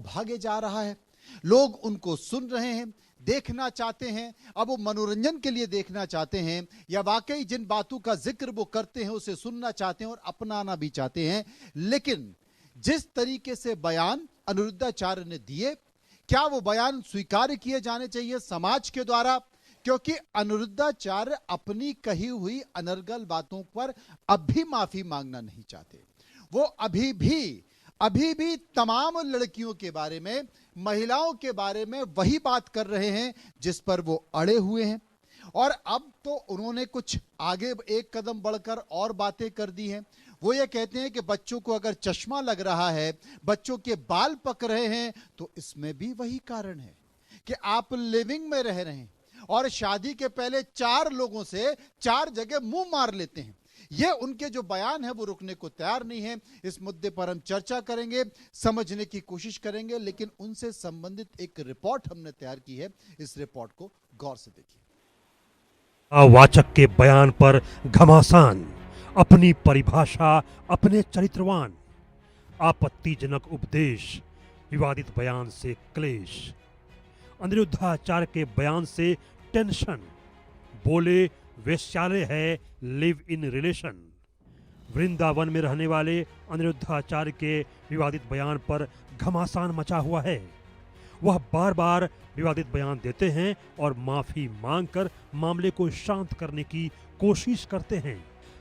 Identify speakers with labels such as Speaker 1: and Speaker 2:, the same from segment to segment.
Speaker 1: भागे जा रहा है। लोग उनको सुन रहे हैं, देखना चाहते हैं। अब वो मनोरंजन के लिए देखना चाहते हैं या वाकई जिन बातों का जिक्र वो करते हैं उसे सुनना चाहते हैं और अपनाना भी चाहते हैं। लेकिन जिस तरीके से बयान अनिरुद्धाचार्य ने दिए, क्या वो बयान स्वीकार किए जाने चाहिए समाज के द्वारा? क्योंकि अनिरुद्धाचार्य अपनी कही हुई अनर्गल बातों पर अब भी माफी मांगना नहीं चाहते। वो अभी भी तमाम लड़कियों के बारे में, महिलाओं के बारे में वही बात कर रहे हैं जिस पर वो अड़े हुए हैं। और अब तो उन्होंने कुछ आगे एक कदम बढ़कर और बातें कर दी हैं। वो ये कहते हैं कि बच्चों को अगर चश्मा लग रहा है, बच्चों के बाल पक रहे हैं, तो इसमें भी वही कारण है कि आप लिविंग में रह रहे हैं और शादी के पहले 4 लोगों से 4 जगह मुंह मार लेते हैं। ये उनके जो बयान है वो रुकने को तैयार नहीं है। इस मुद्दे पर हम चर्चा करेंगे, समझने की कोशिश करेंगे, लेकिन उनसे संबंधित एक रिपोर्ट हमने तैयार की है। इस रिपोर्ट को गौर से देखिए।
Speaker 2: वाचक के बयान पर घमासान, अपनी परिभाषा अपने चरित्रवान, आपत्तिजनक उपदेश, विवादित बयान से क्लेश, अनिरुद्धाचार्य के बयान से टेंशन, बोले वेश्यालय है लिव इन रिलेशन। वृंदावन में रहने वाले अनिरुद्धाचार्य के विवादित बयान पर घमासान मचा हुआ है। वह बार बार विवादित बयान देते हैं और माफी मांगकर मामले को शांत करने की कोशिश करते हैं।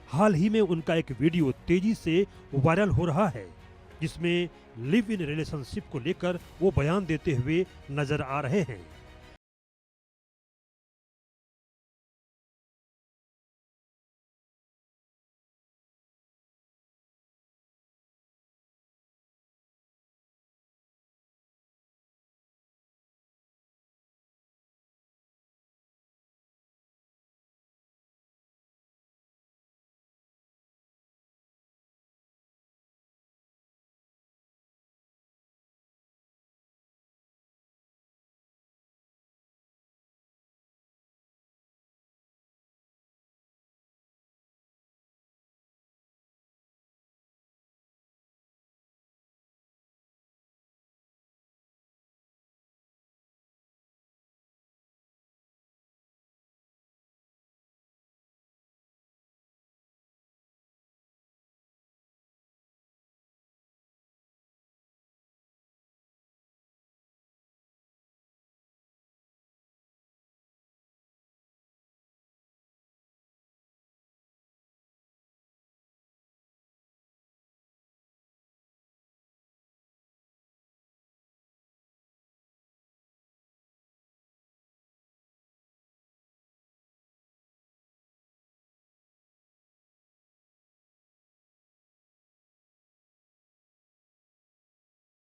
Speaker 2: हाल ही में उनका एक वीडियो तेजी से वायरल हो रहा है जिसमें लिव इन रिलेशनशिप को लेकर वो बयान देते हुए नजर आ रहे हैं।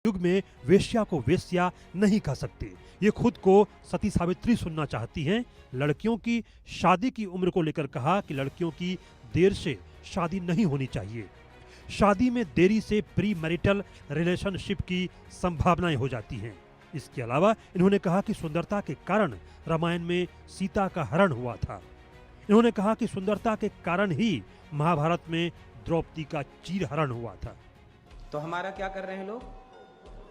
Speaker 2: युग में वेश्या को वेश्या नहीं कह सकते। ये खुद को सती सावित्री सुनना चाहती हैं। लड़कियों की शादी की उम्र को लेकर कहा कि लड़कियों की देर से शादी नहीं होनी चाहिए। शादी में देरी से प्री मैरिटल रिलेशनशिप की संभावनाएं हो जाती हैं। इसके अलावा इन्होंने कहा कि सुंदरता के कारण रामायण में सीता का हरण हुआ था। इन्होंने कहा कि सुंदरता के कारण ही महाभारत में द्रौपदी का चीरहरण हुआ था।
Speaker 3: तो हमारा क्या कर रहे हैं लोग?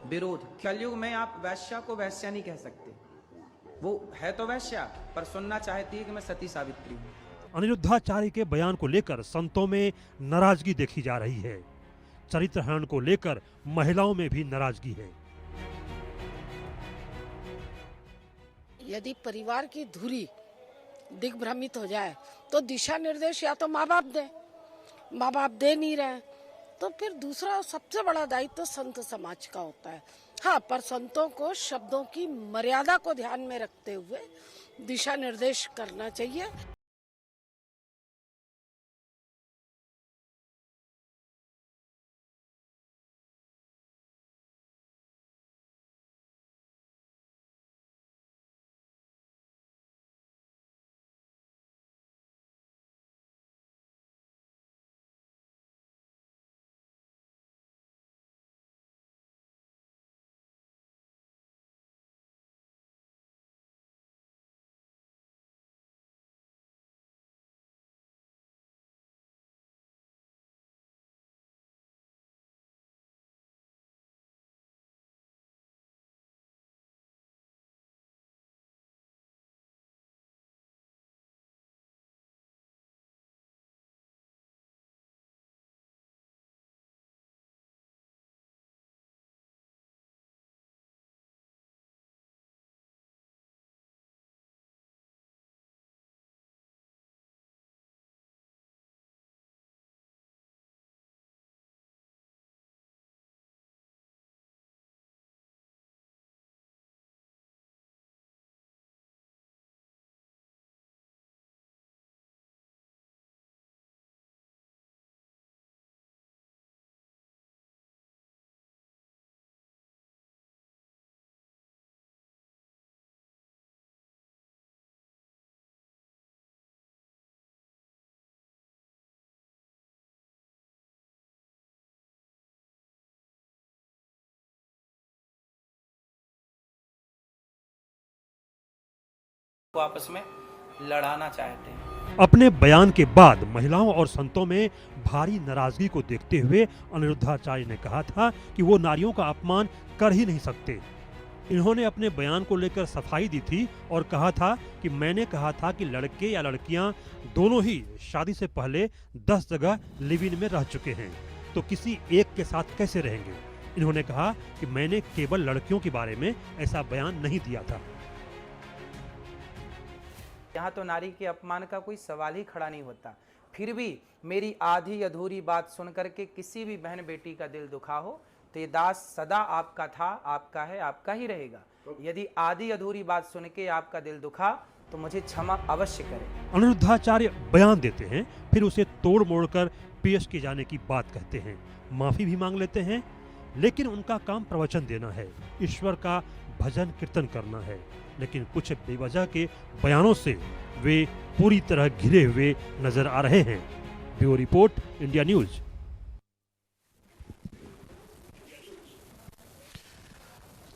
Speaker 3: विरोध। कलयुग में आप वैश्या को वैश्या नहीं कह सकते। वो है तो वैश्या, पर सुनना चाहती है कि मैं सती सावित्री हूं।
Speaker 2: अनिरुद्धाचार्य के बयान को लेकर संतों में नाराजगी देखी जा रही है। चरित्र हनन को लेकर महिलाओं में भी नाराजगी है।
Speaker 4: यदि परिवार की धुरी दिग्भ्रमित हो जाए तो दिशा निर्देश या तो माँ बाप दे नहीं रहे, तो फिर दूसरा सबसे बड़ा दायित्व तो संत समाज का होता है। हाँ, पर संतों को शब्दों की मर्यादा को ध्यान में रखते हुए दिशा निर्देश करना चाहिए।
Speaker 3: को आपस में लड़ाना चाहते हैं।
Speaker 2: अपने बयान के बाद महिलाओं और संतों में भारी नाराजगी को देखते हुए अनिरुद्धाचार्य ने कहा था कि वो नारियों का अपमान कर ही नहीं सकते। इन्होंने अपने बयान को लेकर सफाई दी थी और कहा था कि मैंने कहा था कि लड़के या लड़कियां दोनों ही शादी से पहले 10 जगह लिव इन में रह चुके हैं, तो किसी एक के साथ कैसे रहेंगे। इन्होंने कहा कि मैंने केवल लड़कियों के बारे में ऐसा बयान नहीं दिया था।
Speaker 3: यहाँ तो नारी के अपमान का कोई सवाल ही खड़ा नहीं होता। फिर भी मेरी आधी अधूरी बात सुन करके किसी भी बहन बेटी का दिल दुखा हो तो ये दास सदा आपका था, आपका है, आपका ही रहेगा। यदि आधी अधूरी बात सुन के आपका दिल दुखा तो मुझे क्षमा अवश्य करें।
Speaker 2: अनिरुद्धाचार्य बयान देते हैं, फिर उसे तोड़ मोड़ कर पेश किए जाने की बात कहते हैं, माफी भी मांग लेते हैं, लेकिन उनका काम प्रवचन देना है, ईश्वर का भजन कीर्तन करना है। लेकिन कुछ बेवजह के बयानों से वे पूरी तरह घिरे हुए नजर आ रहे हैं। Bureau report, India news.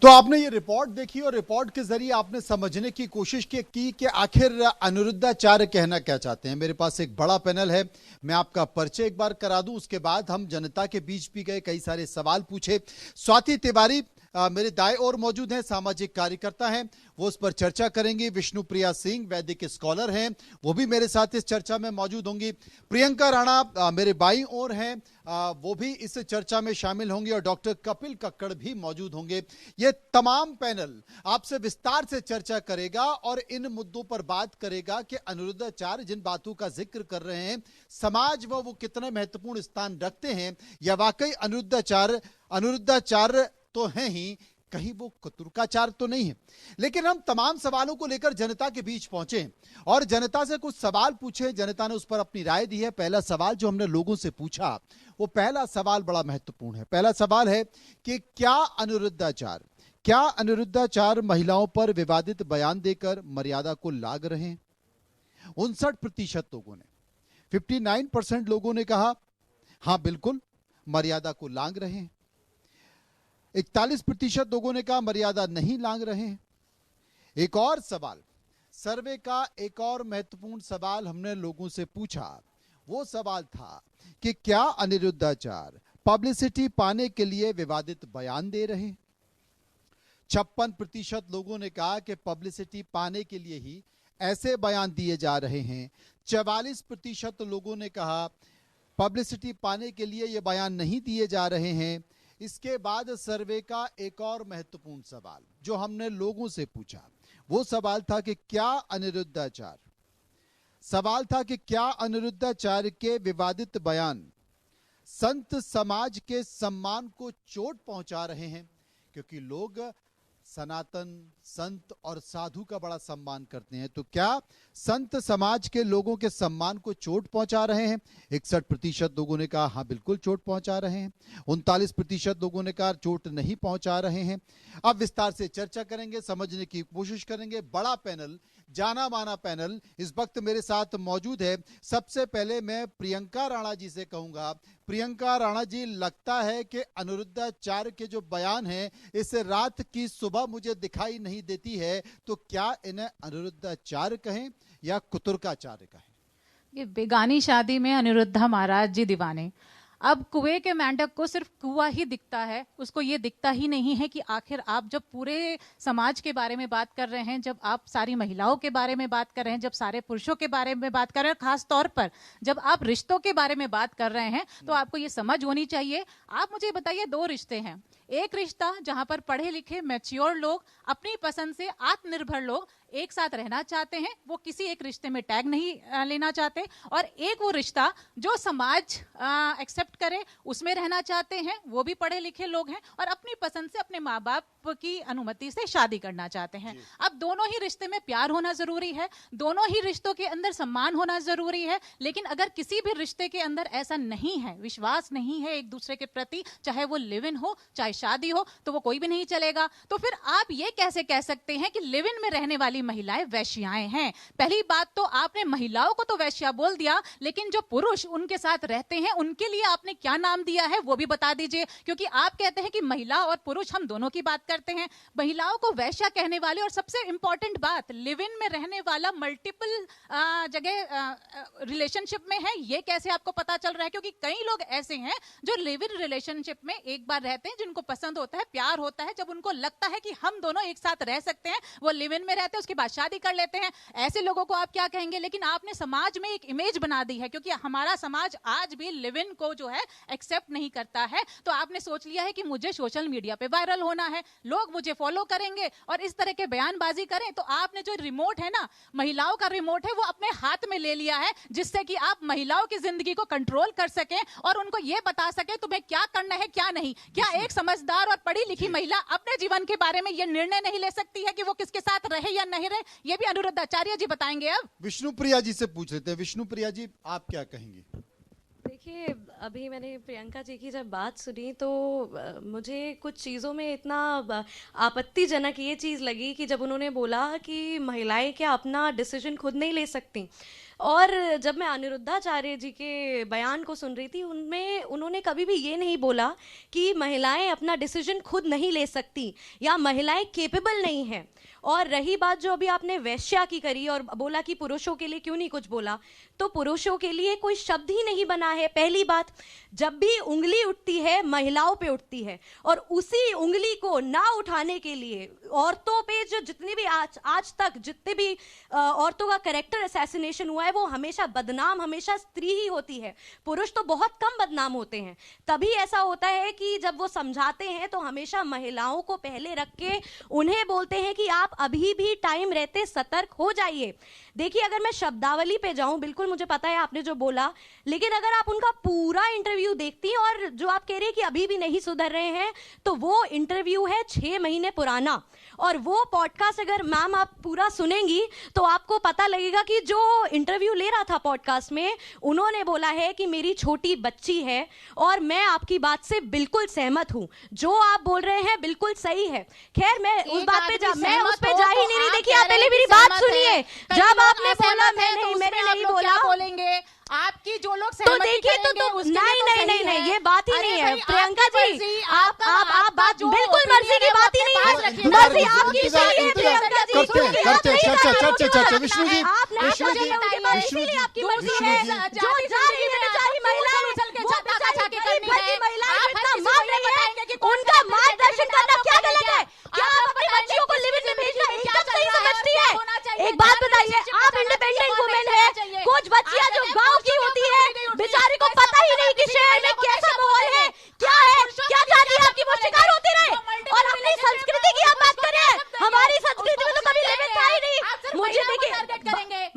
Speaker 1: तो आपने ये रिपोर्ट देखी और रिपोर्ट के जरिए आपने समझने की कोशिश की कि आखिर अनिरुद्धाचार्य कहना क्या चाहते हैं। मेरे पास एक बड़ा पैनल है, मैं आपका परिचय एक बार करा दूं, उसके बाद हम जनता के बीच भी गए, कई सारे सवाल पूछे। स्वाति तिवारी मेरे दाएं ओर मौजूद हैं, सामाजिक कार्यकर्ता हैं, वो उस पर चर्चा करेंगी। विष्णुप्रिया सिंह वैदिक स्कॉलर हैं, वो भी मेरे साथ इस चर्चा में मौजूद होंगी। प्रियंका राणा मेरे बाईं ओर हैं, वो भी इस चर्चा में शामिल होंगे, और डॉक्टर कपिल कक्कड़ भी मौजूद होंगे। ये तमाम पैनल आपसे विस्तार से चर्चा करेगा और इन मुद्दों पर बात करेगा कि अनिरुद्धाचार्य जिन बातों का जिक्र कर रहे हैं, समाज में वो कितने महत्वपूर्ण स्थान रखते हैं, या वाकई अनिरुद्धाचार्य तो हैं ही, कहीं वो कुतुर्काचार तो नहीं है। लेकिन हम तमाम सवालों को लेकर जनता के बीच पहुंचे और जनता से कुछ सवाल पूछे, जनता ने उस पर अपनी राय दी है। पहला सवाल जो हमने लोगों से पूछा, वो पहला सवाल बड़ा महत्वपूर्ण है। पहला सवाल है कि क्या अनिरुद्धाचार्य महिलाओं पर विवादित बयान देकर मर्यादा को लांघ रहे हैं। 59% लोगों ने, 59% लोगों ने कहा हां बिल्कुल मर्यादा को लांघ रहे हैं। 41% लोगों ने कहा मर्यादा नहीं लांघ रहे हैं। एक और सवाल, सर्वे का एक और महत्वपूर्ण सवाल हमने लोगों से पूछा, वो सवाल था कि क्या अनिरुद्धाचार्य पब्लिसिटी पाने के लिए विवादित बयान दे रहे हैं। 56% लोगों ने कहा कि पब्लिसिटी पाने के लिए ही ऐसे बयान दिए जा रहे हैं। 44% लोगों ने कहा पब्लिसिटी पाने के लिए ये बयान नहीं दिए जा रहे हैं। इसके बाद सर्वे का एक और महत्वपूर्ण सवाल जो हमने लोगों से पूछा, वो सवाल था कि क्या अनिरुद्धाचार्य के विवादित बयान संत समाज के सम्मान को चोट पहुंचा रहे हैं, क्योंकि लोग सनातन संत और साधु का बड़ा सम्मान करते हैं। तो क्या संत समाज के लोगों के सम्मान को चोट पहुंचा रहे हैं। 61% लोगों ने कहा हाँ बिल्कुल चोट पहुंचा रहे हैं। 39% लोगों ने कहा चोट नहीं पहुंचा रहे हैं। अब विस्तार से चर्चा करेंगे, समझने की कोशिश करेंगे। बड़ा पैनल, जाना माना पैनल इस वक्त मेरे साथ मौजूद है। सबसे पहले मैं प्रियंका राणा जी से कहूंगा, प्रियंका राणा जी, लगता है कि अनिरुद्धाचार्य के जो बयान हैं इस रात की सुबह मुझे दिखाई नहीं देती है, तो क्या इन्हें अनिरुद्धाचार्य कहें या कुतुर्काचार्य कहें।
Speaker 5: ये बेगानी शादी में अनिरुद्धा महाराज जी दीवाने। अब कुएं के मेंढक को सिर्फ कुआं ही दिखता है, उसको ये दिखता ही नहीं है कि आखिर आप जब पूरे समाज के बारे में बात कर रहे हैं, जब आप सारी महिलाओं के बारे में बात कर रहे हैं, जब सारे पुरुषों के बारे में बात कर रहे हैं, खास तौर पर जब आप रिश्तों के बारे में बात कर रहे हैं, तो आपको ये समझ होनी चाहिए। आप मुझे बताइए, 2 रिश्ते हैं। एक रिश्ता जहां पर पढ़े लिखे मैच्योर लोग, अपनी पसंद से आत्मनिर्भर लोग एक साथ रहना चाहते हैं, वो किसी एक रिश्ते में टैग नहीं लेना चाहते, और एक वो रिश्ता जो समाज एक्सेप्ट करे, उसमें रहना चाहते हैं, वो भी पढ़े लिखे लोग हैं और अपनी पसंद से अपने माँ बाप की अनुमति से शादी करना चाहते हैं। अब दोनों ही रिश्ते में प्यार होना जरूरी है, दोनों ही रिश्तों के अंदर सम्मान होना जरूरी है। लेकिन अगर किसी भी रिश्ते के अंदर ऐसा नहीं है, विश्वास नहीं है एक दूसरे के प्रति, चाहे वो लिव इन हो चाहे शादी हो, तो वो कोई भी नहीं चलेगा। तो फिर आप ये कैसे कह सकते हैं कि लिव इन में रहने वाली वाली महिलाएं वैश्याएं हैं। पहली बात तो आपने महिलाओं को तो वैश्या बोल दिया, लेकिन जो पुरुष उनके साथ रहते हैं उनके लिए आपने क्या नाम दिया है वो भी बता दीजिए, क्योंकि आप कहते हैं कि महिला और पुरुष हम दोनों की बात करते हैं। महिलाओं को वैश्या कहने वाले, और सबसे इंपॉर्टेंट बात, लिव इन में रहने वाला मल्टीपल जगह रिलेशनशिप में है, ये कैसे आपको पता चल रहा है? क्योंकि कई लोग ऐसे हैं जो लिव इन रिलेशनशिप में एक बार रहते हैं, जिनको पसंद होता है, प्यार होता है, जब उनको लगता है कि हम दोनों एक साथ रह सकते हैं, वो लिव इन में रहते हैं, उसके बाद शादी कर लेते हैं। ऐसे लोगों को आप क्या कहेंगे? लेकिन आपने समाज में एक इमेज बना दी है, क्योंकि हमारा समाज आज भी लिव इन को जो है एक्सेप्ट नहीं करता है। तो आपने सोच लिया है कि मुझे सोशल मीडिया पे वायरल होना है, लोग मुझे फॉलो करेंगे और इस तरह के बयानबाजी करें। तो आपने जो रिमोट है ना, महिलाओं का रिमोट है, वो अपने हाथ में ले लिया है, जिससे कि आप महिलाओं की जिंदगी को कंट्रोल कर सकें और उनको ये बता सके तुम्हें क्या करना है क्या नहीं। क्या एक समझदार और पढ़ी लिखी महिला अपने जीवन के बारे में ये निर्णय नहीं ले सकती है कि वो किसके साथ रहे या नहीं रहे? ये भी अनिरुद्ध आचार्य जी बताएंगे। अब
Speaker 1: विष्णुप्रिया जी से पूछ लेते हैं। विष्णुप्रिया जी, आप क्या कहेंगी?
Speaker 6: देखिए, अभी मैंने प्रियंका जी की जब बात सुनी तो मुझे कुछ चीज़ों में इतना आपत्तिजनक ये चीज़ लगी कि जब उन्होंने बोला कि महिलाएं क्या अपना डिसीजन खुद नहीं ले सकती, और जब मैं अनिरुद्धाचार्य जी के बयान को सुन रही थी, उनमें उन्होंने कभी भी ये नहीं बोला कि महिलाएं अपना डिसीजन खुद नहीं ले सकती या महिलाएं केपेबल नहीं हैं। और रही बात जो अभी आपने वैश्या की करी और बोला कि पुरुषों के लिए क्यों नहीं कुछ बोला, तो पुरुषों के लिए कोई शब्द ही नहीं बना है। पहली बात, जब भी उंगली उठती है महिलाओं पे उठती है, और उसी उंगली को ना उठाने के लिए औरतों पे जो जितनी भी आज तक जितने भी औरतों का कैरेक्टर असैसिनेशन हुआ है, वो हमेशा बदनाम हमेशा स्त्री ही होती है। पुरुष तो बहुत कम बदनाम होते हैं। तभी ऐसा होता है कि जब वो समझाते हैं तो हमेशा महिलाओं को पहले रख के उन्हें बोलते हैं कि आप अभी भी टाइम रहते सतर्क हो जाइए। देखिए, अगर मैं शब्दावली पे जाऊं, बिल्कुल मुझे पता है आपने जो बोला, लेकिन अगर आप उनका पूरा इंटरव्यू देखती हैं, और जो आप कह रहे हैं कि अभी भी नहीं सुधर रहे हैं, तो वो इंटरव्यू है 6 महीने पुराना, और वो पॉडकास्ट अगर मैम आप पूरा सुनेंगी तो आपको पता लगेगा कि जो इंटरव्यू ले रहा था पॉडकास्ट में, उन्होंने बोला है कि मेरी छोटी बच्ची है और मैं आपकी बात से बिल्कुल सहमत हूं, जो आप बोल रहे हैं बिल्कुल सही है। खैर, मैं उस बात पे जा ही नहीं रही। देखिए, आप पहले मेरी बात सुनिए। जब आपने बोला मैंने नहीं बोला,
Speaker 5: बोलेंगे आपकी जो लोग
Speaker 6: तो देखिए, तो नहीं, ये बात ही नहीं है प्रियंका जी। आप बात बिल्कुल मर्जी की बात ही नहीं है, मर्जी आपकी सही है प्रियंका जी।
Speaker 1: चर्चा विष्णु जी,
Speaker 6: आपकी मर्जी है। जो जारी बेचारी महिलाएं उनका मार्गदर्शन करना क्या गलत है? क्या आप अपनी बच्चियों को लिव इन में भेजना एकदम सही समझती है? एक बात बताइए, आप इंडिपेंडेंट वुमेन है, कुछ बच्चियां जो गांव की होती है, बेचारी को पता ही नहीं कि शहर में कैसा माहौल है, क्या है, क्या चाहती है आपकी, वो शिकार होती रहे। और अपनी संस्कृति की आप बात करें, हमारी संस्कृति में तो कभी लिव इन था ही नहीं। मुझे देखिए,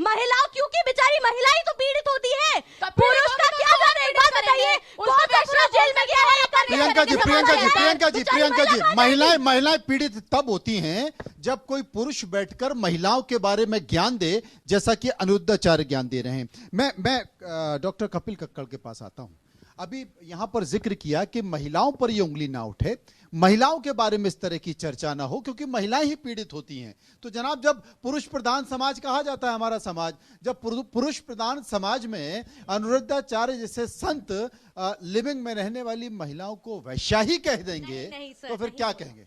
Speaker 6: महिलाओं, क्योंकि बेचारी महिलाएं तो पीड़ित होती है, पुरुष का क्या जाने। एक बात बताइए, कौन सा पुरुष जेल में गया है?
Speaker 1: प्रियंका जी, महिलाएं पीड़ित तब होती हैं जब कोई पुरुष बैठकर महिलाओं के बारे में ज्ञान दे, जैसा कि अनिरुद्धाचार्य ज्ञान दे रहे हैं। मैं डॉक्टर कपिल कक्कड़ के पास आता हूं। अभी यहां पर जिक्र किया कि महिलाओं पर ये उंगली ना उठे, महिलाओं के बारे में इस तरह की चर्चा ना हो, क्योंकि महिलाएं ही पीड़ित होती हैं। तो जनाब, जब पुरुष प्रधान समाज कहा जाता है हमारा समाज, जब पुरुष प्रधान समाज में अनिरुद्धाचार्य जैसे संत लिविंग में रहने वाली महिलाओं को वैश्या ही कह देंगे, तो फिर क्या कहेंगे?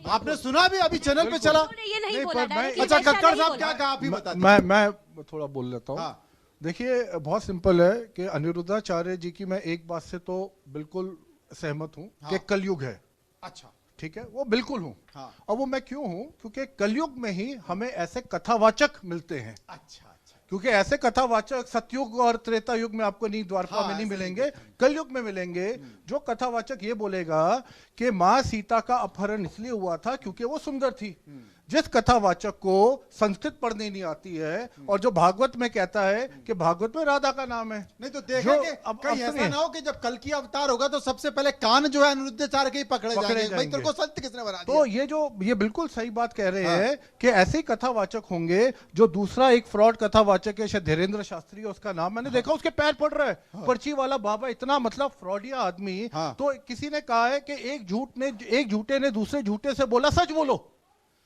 Speaker 1: आपने सुना भी, अभी चैनल पे चला। अच्छा, कक्कड़ साहब क्या कहा, आप ही बता दीजिए।
Speaker 7: मैं थोड़ा बोल लेता हूँ। देखिए, बहुत सिंपल है कि अनिरुद्धाचार्य जी की मैं एक बात से तो बिल्कुल सहमत हूँ कि कलयुग है।
Speaker 1: अच्छा,
Speaker 7: ठीक है, वो बिल्कुल हूँ। और वो मैं क्यों हूँ? क्योंकि कलयुग में ही हमें ऐसे कथावाचक मिलते हैं।
Speaker 1: अच्छा,
Speaker 7: क्योंकि ऐसे कथावाचक सतयुग और त्रेता युग में आपको नहीं, द्वारका में नहीं मिलेंगे, कलयुग में मिलेंगे। जो कथावाचक ये बोलेगा कि माँ सीता का अपहरण इसलिए हुआ था क्योंकि वो सुंदर थी। जिस कथावाचक को संस्कृत पढ़ने नहीं आती है, और जो भागवत में कहता है कि भागवत में राधा का नाम है,
Speaker 1: नहीं तो देखो कि कहीं ऐसा ना हो कि जब कल की अवतार होगा तो सबसे पहले कान जो है अनिरुद्धाचार्य के ही पकड़े जाएंगे। भाई, तेरे को संत किसने बना दिया?
Speaker 7: तो ये बिल्कुल सही बात कह रहे हैं कि ऐसे ही कथावाचक होंगे। जो दूसरा एक फ्रॉड कथावाचक है, शायद धीरेन्द्र शास्त्री है उसका नाम, मैंने देखा उसके पैर पड़ रहा है, पर्ची वाला बाबा, इतना मतलब फ्रॉडिया आदमी। तो किसी ने कहा है कि एक झूठे ने दूसरे झूठे से बोला सच बोलो।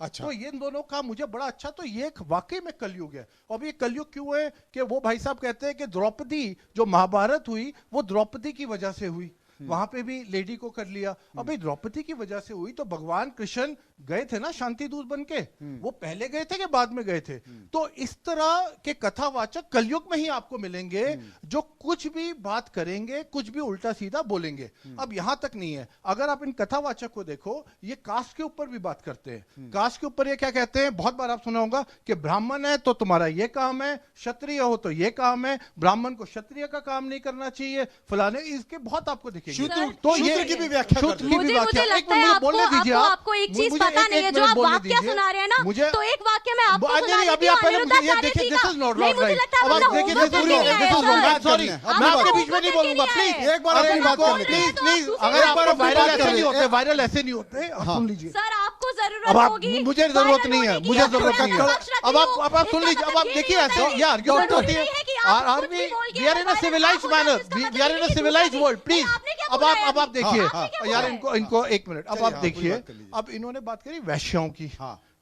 Speaker 1: अच्छा।
Speaker 7: तो ये इन दोनों का मुझे बड़ा अच्छा, तो ये एक वाकई में कलयुग है। अब ये कलयुग क्यों है कि वो भाई साहब कहते हैं कि द्रौपदी जो महाभारत हुई वो द्रौपदी की वजह से हुई, वहां पे भी लेडी को कर लिया। अब भाई द्रौपदी की वजह से हुई तो भगवान कृष्ण गए थे ना शांति दूत बन के, वो पहले गए थे कि बाद में गए थे? तो इस तरह के कथावाचक कलयुग में ही आपको मिलेंगे जो कुछ भी बात करेंगे, कुछ भी उल्टा सीधा बोलेंगे। अब यहां तक नहीं है, अगर आप इन कथावाचक को देखो, ये कास्ट के ऊपर भी बात करते हैं। कास्ट के ऊपर ये क्या कहते हैं, बहुत बार आप सुना होगा कि ब्राह्मण है तो तुम्हारा ये काम है, क्षत्रिय हो तो ये काम है, ब्राह्मण को क्षत्रिय का काम नहीं करना चाहिए, फलाने, इसके बहुत आपको दिखेंगे।
Speaker 1: तो शूद्र की भी व्याख्या करते हैं।
Speaker 6: मुझे लगता है आपको एक चीज पता नहीं है, जो आप वाक्य सुना रहे हैं ना, तो एक वाक्य में आपको सुना
Speaker 7: अभी आप पहले मुझे ये देखिए, दिस इज नॉट राइट। अब आप देखिए, दिस इज सॉरी, मैं आपके बीच में नहीं बोलूंगा, प्लीज
Speaker 1: एक बार अपनी बात कर लेते हैं।
Speaker 7: प्लीज, अगर आपको वायरल ऐसे नहीं होते, वायरल ऐसे नहीं होते, सुन लीजिए।
Speaker 6: सर आपको
Speaker 7: अब
Speaker 6: जरूरत
Speaker 7: आप,
Speaker 6: होगी,
Speaker 7: मुझे जरूरत नहीं है, मुझे जरूरत नहीं है। अब आप सुन लीजिए, अब आप देखिए ऐसे ये आर्ग्यूमेंट होती है। Are we are in a civilized manner, we are in a civilized world, please. अब आप देखिए यार, इनको एक मिनट, अब आप देखिए, अब इन्होंने बात करी वैश्याओं की,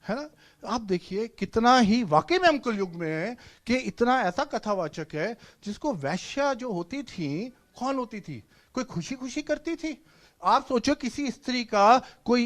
Speaker 7: है ना? आप देखिए कितना ही वाकई में हम कलयुग में हैं कि इतना ऐसा कथावाचक है जिसको वैश्या जो होती थी, कौन होती थी? कोई खुशी खुशी करती थी? आप सोचो किसी स्त्री का कोई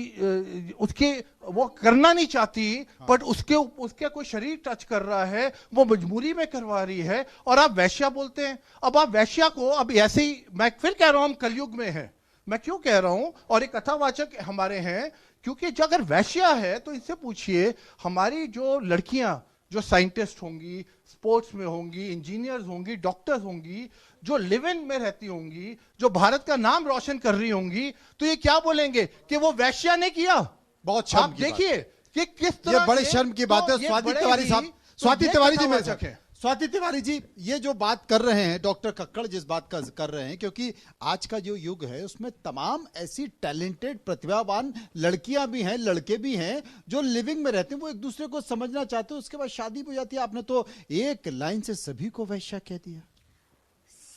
Speaker 7: उसके वो करना नहीं चाहती, बट उसके कोई शरीर टच कर रहा है, वो मजबूरी में करवा रही है, और आप वैश्या बोलते हैं। अब आप वैश्या को, अब ऐसे ही मैं फिर कह रहा हूं हम कलयुग में हैं। मैं क्यों कह रहा हूं, और एक कथावाचक हमारे हैं, क्योंकि जो अगर वैश्या है तो इनसे पूछिए हमारी जो लड़कियां जो साइंटिस्ट होंगी, स्पोर्ट्स में होंगी, इंजीनियर्स होंगी, डॉक्टर्स होंगी, जो लिव इन में रहती होंगी, जो भारत का नाम रोशन कर रही होंगी, तो ये क्या बोलेंगे कि वो वैश्या ने किया?
Speaker 1: बहुत शर्म
Speaker 7: आप देखिए कि किस तरह
Speaker 1: ये बड़े शर्म की बात है। स्वाति तिवारी साहब, स्वाति तिवारी जी, मेरे साथ, स्वाति तिवारी जी, ये जो बात कर रहे हैं डॉक्टर कक्कड़, जिस बात का कर रहे हैं, क्योंकि आज का जो युग है उसमें तमाम ऐसी टैलेंटेड प्रतिभावान लड़कियां भी हैं, लड़के भी हैं जो लिविंग में रहते हैं, वो एक दूसरे को समझना चाहते हैं, उसके बाद शादी हो जाती है। आपने तो एक लाइन से सभी को वैश्या कह दिया।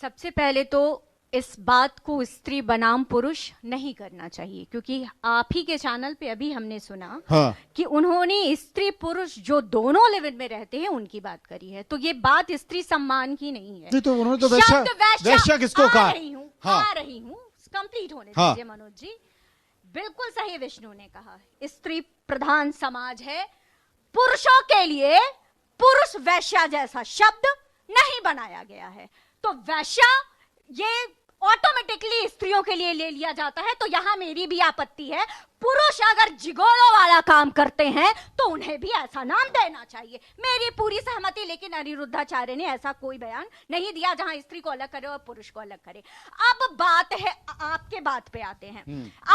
Speaker 8: सबसे पहले तो इस बात को स्त्री बनाम पुरुष नहीं करना चाहिए, क्योंकि आप ही के चैनल पे अभी हमने सुना कि उन्होंने स्त्री पुरुष जो दोनों लिव इन में रहते हैं उनकी बात करी है, तो ये बात स्त्री सम्मान की नहीं है।
Speaker 1: नहीं तो उन्होंने तो वैश्या किसको कहा?
Speaker 8: आ रही हूँ, कंप्लीट होने दीजिए मनोज जी। बिल्कुल सही विष्णु ने कहा, स्त्री प्रधान समाज है, पुरुषों के लिए पुरुष वैश्या जैसा शब्द नहीं बनाया गया है। तो वैश्या ये ऑटोमेटिकली स्त्रियों के लिए ले लिया जाता है, तो यहां मेरी भी आपत्ति है। पुरुष अगर जिगोलो वाला काम करते हैं तो उन्हें भी ऐसा नाम देना चाहिए, मेरी पूरी सहमति। लेकिन अनिरुद्धाचार्य ने ऐसा कोई बयान नहीं दिया जहां स्त्री को अलग करे और पुरुष को अलग करे। अब बात है, आपके बात पे आते हैं।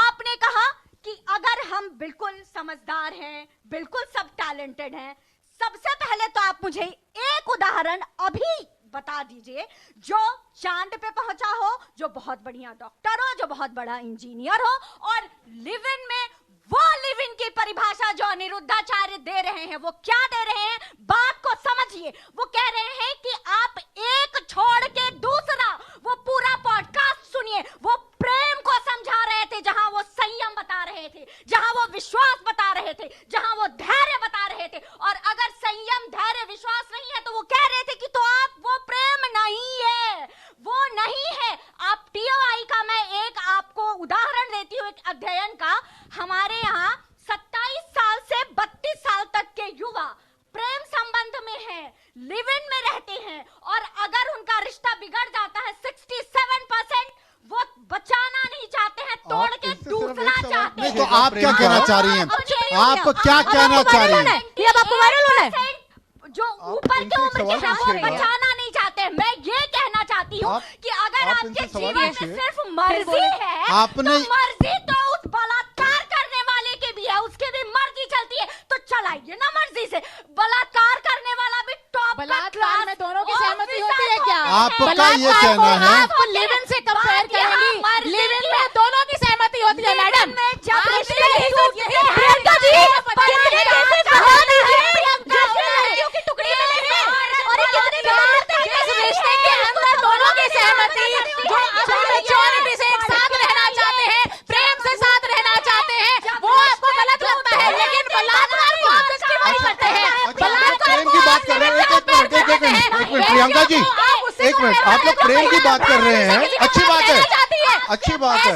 Speaker 8: आपने कहा कि अगर हम बिल्कुल समझदार हैं, बिल्कुल सब टैलेंटेड हैं, सबसे पहले तो आप मुझे एक उदाहरण अभी बता दीजिए जो चांद पे पहुंचा हो, जो बहुत बढ़िया डॉक्टर हो, जो बहुत बड़ा इंजीनियर हो, और लिव इन में वो लिव इन की परिभाषा जो अनिरुद्धाचार्य दे रहे हैं, वो क्या दे रहे हैं? बात को समझिए। वो कह रहे हैं कि आप एक छोड़ के दूसरा, वो पूरा पॉडकास्ट सुनिए, वो प्रेम को समझा रहे थे, जहां वो संयम बता रहे थे, जहां वो विश्वास बता रहे थे, जहां वो धैर्य बता रहे थे। और अगर संयम, धैर्य, विश्वास नहीं है तो वो कह रहे थे कि तो आप, वो प्रेम नहीं है, वो नहीं है। आप टीओआई का मैं एक आपको उदाहरण देती हूँ, एक अध्ययन का। हमारे यहाँ 27 साल से 32 साल तक के युवा प्रेम संबंध में हैं, लिव इन में रहते हैं, और अगर उनका रिश्ता बिगड़ जाता है 67% वो बचाना नहीं चाहते हैं, तोड़ के दूसरा चाहते हैं।
Speaker 1: नहीं तो आप क्या कहना चाह रही हैं? आप क्या कहना चाह रही हैं?
Speaker 8: ये अब आपको वायरल होना है।
Speaker 6: जो ऊपर के उम्र के हैं वो बचाना नहीं चाहते। मैं ये कहना चाहती हूँ कि अगर आपके जीवन में सिर्फ मर्जी है,
Speaker 1: आपने
Speaker 6: तो मर्जी तो उस बलात्कार करने वाले के भी है, उसके भी मर्जी चलती है, तो चलाइए ना मर्जी से। बलात्कार करने वाला भी टॉप
Speaker 5: बलात्कार में दोनों की सहमति होती है क्या?
Speaker 1: आपका ये कहना है?
Speaker 5: आप लिव इन से कंपेयर करेंगी, लिव इन में दोनों की सहमति होती है मैडम।
Speaker 8: प्रियंका जी,
Speaker 5: रिश्ते के अंदर दोनों की सहमति, जो अपनी मैच्योरिटी से एक साथ रहना चाहते हैं, प्रेम से साथ रहना चाहते हैं, वो आपको गलत लगता है, लेकिन बलात्कार
Speaker 7: प्रियंका जी एक मिनट, आप लोग प्रेम की बात कर रहे हैं, अच्छी बात है, अच्छी बात है।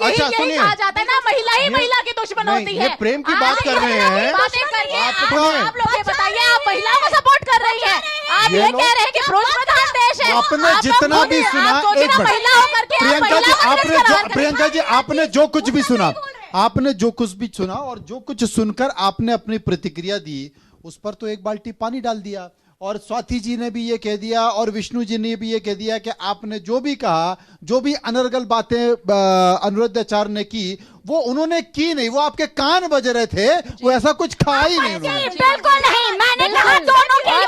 Speaker 7: अच्छा सुनिए,
Speaker 5: कहा जाता है ना, महिला ही महिला की दुश्मन होती है।
Speaker 7: ये प्रेम की बात कर रहे हैं,
Speaker 5: आप लोग ये बताइए, आप महिलाओं को सपोर्ट कर रही है, आप ये कह रहे हैं कि पुरुष प्रधान देश है।
Speaker 1: आपने जितना भी सुना, एक मिनट प्रियंका जी, प्रियंका जी आपने जो कुछ भी सुना, आपने जो कुछ भी सुना और जो कुछ सुनकर आपने अपनी प्रतिक्रिया दी, उस पर तो एक बाल्टी पानी डाल दिया। और स्वाति जी ने भी ये कह दिया और विष्णु जी ने भी ये कह दिया कि आपने जो भी कहा, जो भी अनर्गल बातें अनुरुद्धाचार्य ने की, वो उन्होंने की नहीं, वो आपके कान बज रहे थे, वो ऐसा कुछ कहा ही नहीं उन्होंने।
Speaker 8: बिल्कुल नहीं, मैंने कहा दोनों के लिए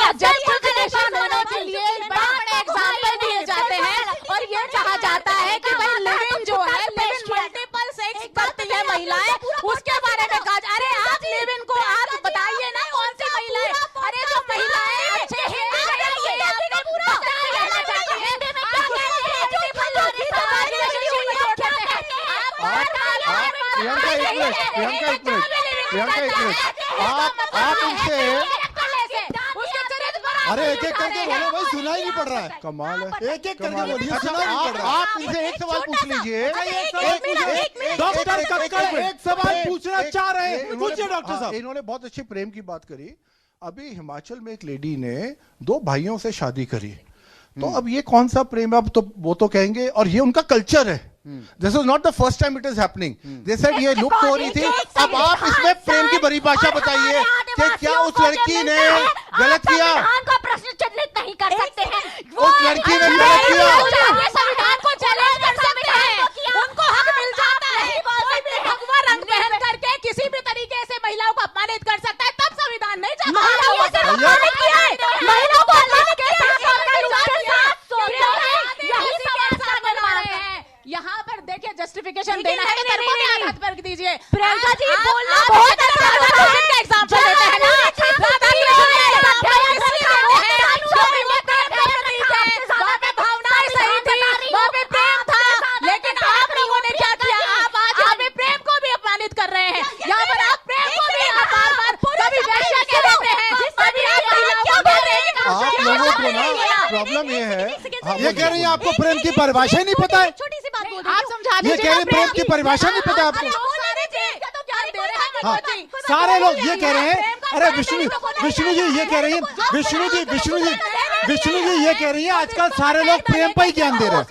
Speaker 5: बड़े एग्जाम्पल दिए जाते हैं और ये कहा जाता है कि भाई लिव-इन जो है, लिव-इन मल्टीपल सेक्स करती है महिलाएं, उसके बारे में कहा। अरे आप लिव-इन को आप बताइए ना, कौन सी महिलाएं? अरे जो महिलाएं अच्छे हैं,
Speaker 7: प्रियंका एक मिनट, प्रियंका एक मिनट, प्रियंका एक मिनट, आप उनसे,
Speaker 1: अरे एक एक करके बोलो भाई, सुनाई नहीं पड़ रहा है।
Speaker 7: कमाल है,
Speaker 1: एक एक करके बोलिए, सुनाई नहीं पड़ रहा है।
Speaker 7: आप इनसे एक सवाल पूछ लीजिए।
Speaker 1: डॉक्टर कक्कड़ एक सवाल पूछना चाह रहे हैं, पूछिए डॉक्टर साहब।
Speaker 7: इन्होंने बहुत अच्छी प्रेम की बात करी। अभी हिमाचल में एक लेडी ने 2 भाइयों से शादी करी, तो अब ये कौन सा प्रेम है? अब तो वो तो कहेंगे, और ये उनका कल्चर है। This is not the first time it is happening. They said ये लुप्त हो रही थी। अब आप इसमें प्रेम की परिभाषा बताइए कि क्या उस लड़की ने गलत किया?
Speaker 8: का प्रश्न चिन्हित नहीं कर सकते हैं।
Speaker 7: उस लड़की ने गलत किया?
Speaker 5: संविधान को चैलेंज कर सकते हैं, उनको हक मिल जाता है। कोई भी भगवा रंग पहन करके किसी भी तरीके से महिलाओं को अपमानित कर सकता है, तब संविधान नहीं जाता।
Speaker 8: महिलाओं को अपमानित किया है, महिलाओं को अपमानित किया है।
Speaker 5: यहाँ पर देखिए, जस्टिफिकेशन देना है तो मेरे को भी आधार पर दीजिए।
Speaker 8: प्रियंका जी बोलना बहुत अच्छा
Speaker 5: का एग्जांपल देते हैं ना, वहाँ पे भावनाएं सही थी, वहाँ पे प्रेम था, लेकिन आप लोगों ने क्या किया? आप आज यहाँ पे प्रेम को भी अपमानित कर रहे हैं। यहाँ पर आप प्रेम को भी बार-बार कभी वैश्या कह देते हैं, कभी आप महिलाओं को कह रहे हैं।
Speaker 7: आप लोगों को ना प्रॉब्लम ये है,
Speaker 1: ये कह रही है आपको प्रेम की परिभाषा ही नहीं पता है।
Speaker 8: छोटी सी बात बोल
Speaker 5: आप समझा
Speaker 1: ये कह रहे हैं प्रेम की परिभाषा नहीं पता आपको। हाँ, सारे लोग ये कह रहे हैं। अरे विष्णु जी ये कह रही है, विष्णु जी ये कह रही है, आजकल सारे लोग प्रेम पर ही ज्ञान दे रहे हैं,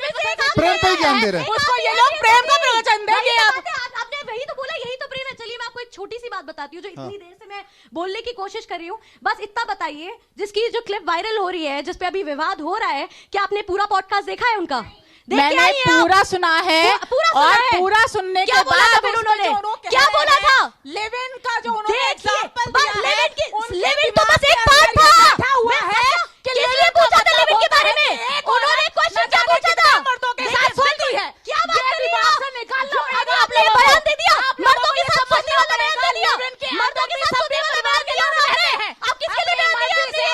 Speaker 1: प्रेम पर ही ज्ञान दे रहे हैं।
Speaker 5: उसको ये लोग प्रेम का प्रवचन देंगे।
Speaker 6: आपने वही तो बोला, यही तो प्रेम है। चलिए मैं आपको एक छोटी सी बात बताती हूँ, जो इतनी देर से मैं बोलने की कोशिश कर रही हूँ। बस इतना बताइए, जिसकी जो क्लिप वायरल हो रही है, जिसपे अभी विवाद हो रहा है, क्या आपने पूरा पॉडकास्ट देखा है उनका?
Speaker 5: मैंने पूरा सुना है, और पूरा सुनने के बाद
Speaker 6: फिर उन्होंने क्या बोला था?
Speaker 5: लिव-इन का जो उन्होंने एग्जांपल
Speaker 6: बस लिव-इन तो बस एक पार्ट था हुआ है। किसने पूछा था लिव-इन के बारे में? उन्होंने क्वेश्चन क्या पूछा था?
Speaker 5: मर्दों के साथ सोती है,
Speaker 6: क्या बात कर रही हो?
Speaker 5: निकाल लो।
Speaker 6: आपने बयान दे दिया, मर्दों के साथ सोने वाला बयान दे दिया, मर्दों के साथ सोने वाला बयान दे दिया। आप किसके लिए बयान दिया?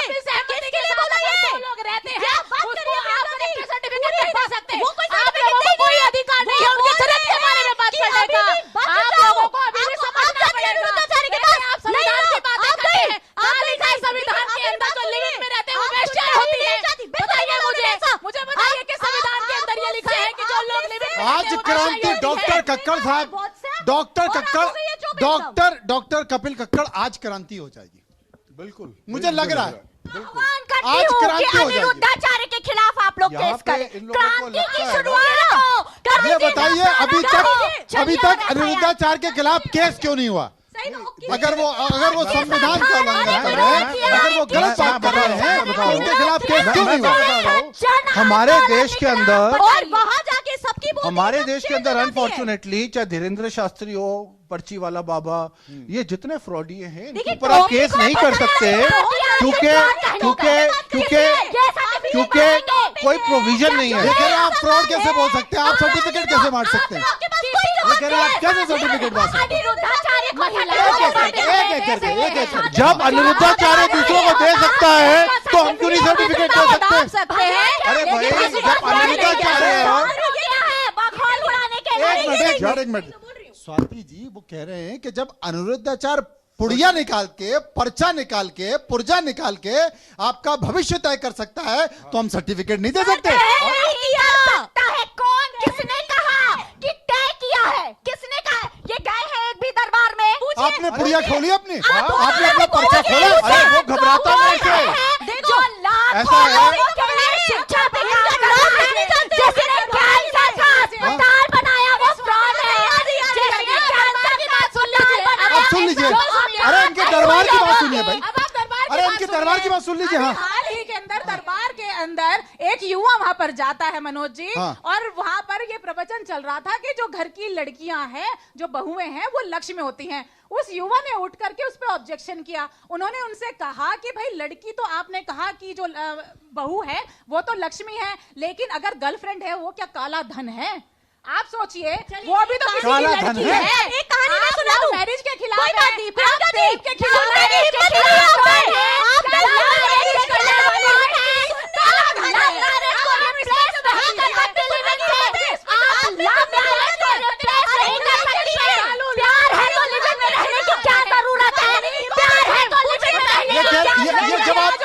Speaker 6: किसके लिए बोला ये?
Speaker 5: लोग रहते हैं,
Speaker 6: उसको आप
Speaker 5: सर्टिफिकेट नहीं दे सकते। आप लोगों को कोई अधिकार नहीं है उनके चरित्र के बारे में बात करने का। आप लोगों को अभी भी समझना पड़ेगा। आप संविधान की बात करते हैं, कहाँ लिखा है संविधान के अंदर जो लिव-इन में रहते हैं वो वेश्याएं होती है? बताइए मुझे बताइए कि संविधान के अंदर ये लिखा है कि जो लोग लिव-इन में
Speaker 1: आज क्रांति डॉक्टर कक्कड़ साहब, डॉक्टर कपिल कक्कड़, आज क्रांति हो जाएगी।
Speaker 7: बिल्कुल,
Speaker 1: मुझे लग रहा है
Speaker 8: भगवान करती
Speaker 1: आज
Speaker 8: हूँ
Speaker 1: क्रांति
Speaker 8: कि
Speaker 1: हो जाएगी।
Speaker 8: अनिरुद्धाचार्य के खिलाफ आप लोग
Speaker 7: यहाँ
Speaker 8: केस
Speaker 7: पे
Speaker 8: करें।
Speaker 7: इन लोगों को
Speaker 8: क्रांति
Speaker 7: लगता
Speaker 8: की
Speaker 7: है
Speaker 8: शुरुआत
Speaker 1: ये बताइए, अभी तक अनिरुद्धाचार्य के खिलाफ केस क्यों नहीं हुआ? अगर वो संविधान का उल्लंघन कर रहे हैं, अगर वो गलत बात कर रहे हैं, तो उनके खिलाफ केस क्यों नहीं हुआ?
Speaker 7: हमारे देश के अंदर,
Speaker 8: और वहाँ जाके सबकी
Speaker 7: हमारे देश के अंदर अनफॉर्चुनेटली, चाहे धीरेन्द्र शास्त्री हो, पर्ची वाला बाबा, ये जितने फ्रॉडिये हैं, इनके ऊपर आप केस नहीं कर सकते, क्योंकि कोई प्रोविजन नहीं है।
Speaker 1: ये कह रहे हैं आप फ्रॉड कैसे बोल सकते हैं? आप सर्टिफिकेट कैसे बांट सकते हैं? ये कह रहे हैं आप कैसे सर्टिफिकेट बांट सकते हैं? एक
Speaker 7: जब अनिरुद्धाचार्य दूसरों को दे सकता है, तो हम क्यों नहीं सर्टिफिकेट दे सकते? अरे भाई, जब अनिरुद्धाचार्य
Speaker 1: एक मिनट, स्वाति जी वो कह रहे हैं कि जब अनिरुद्धाचार्य पुड़िया निकाल के, पर्चा निकाल के, पुर्जा निकाल के आपका भविष्य तय कर सकता है, तो हम सर्टिफिकेट नहीं दे सकते।
Speaker 8: कौन, किसने कहा कि तय किया है? किसने कहा है? ये गए हैं एक भी दरबार में?
Speaker 1: आपने पुड़िया खोली अपनी? आपने अपना पर्चा खोला?
Speaker 7: अरे वो घबराता नहीं से।
Speaker 8: जो लाखों लोगों के लिए शिक्षा पे काम कर रहा है, जिसने कैंसर का अस्पताल बनाया वो फ्रॉड है। जिसने कैंसर का अस्पताल
Speaker 1: अब सुन लीजिए, अरे इनके दरबार की बात सुनिए भाई, अरे इनके दरबार की बात सुन लीजिए। हाँ,
Speaker 5: हाल ही के अंदर दरबार के अंदर एक युवा वहां पर जाता है मनोज जी, और वहां पर ये प्रवचन चल रहा था कि जो घर की लड़कियां हैं, जो बहुएं हैं, वो लक्ष्मी होती हैं। उस युवा ने उठ करके उस पर ऑब्जेक्शन किया। उन्होंने उनसे कहा कि भाई लड़की तो आपने कहा कि जो बहू है वो तो लक्ष्मी है, लेकिन अगर गर्लफ्रेंड है वो क्या काला धन है? आप सोचिए, वो भी तो किसी की लड़की है। एक कहानी मैं सुना दूं, मैरिज के खिलाफ है, आप रेप के खिलाफ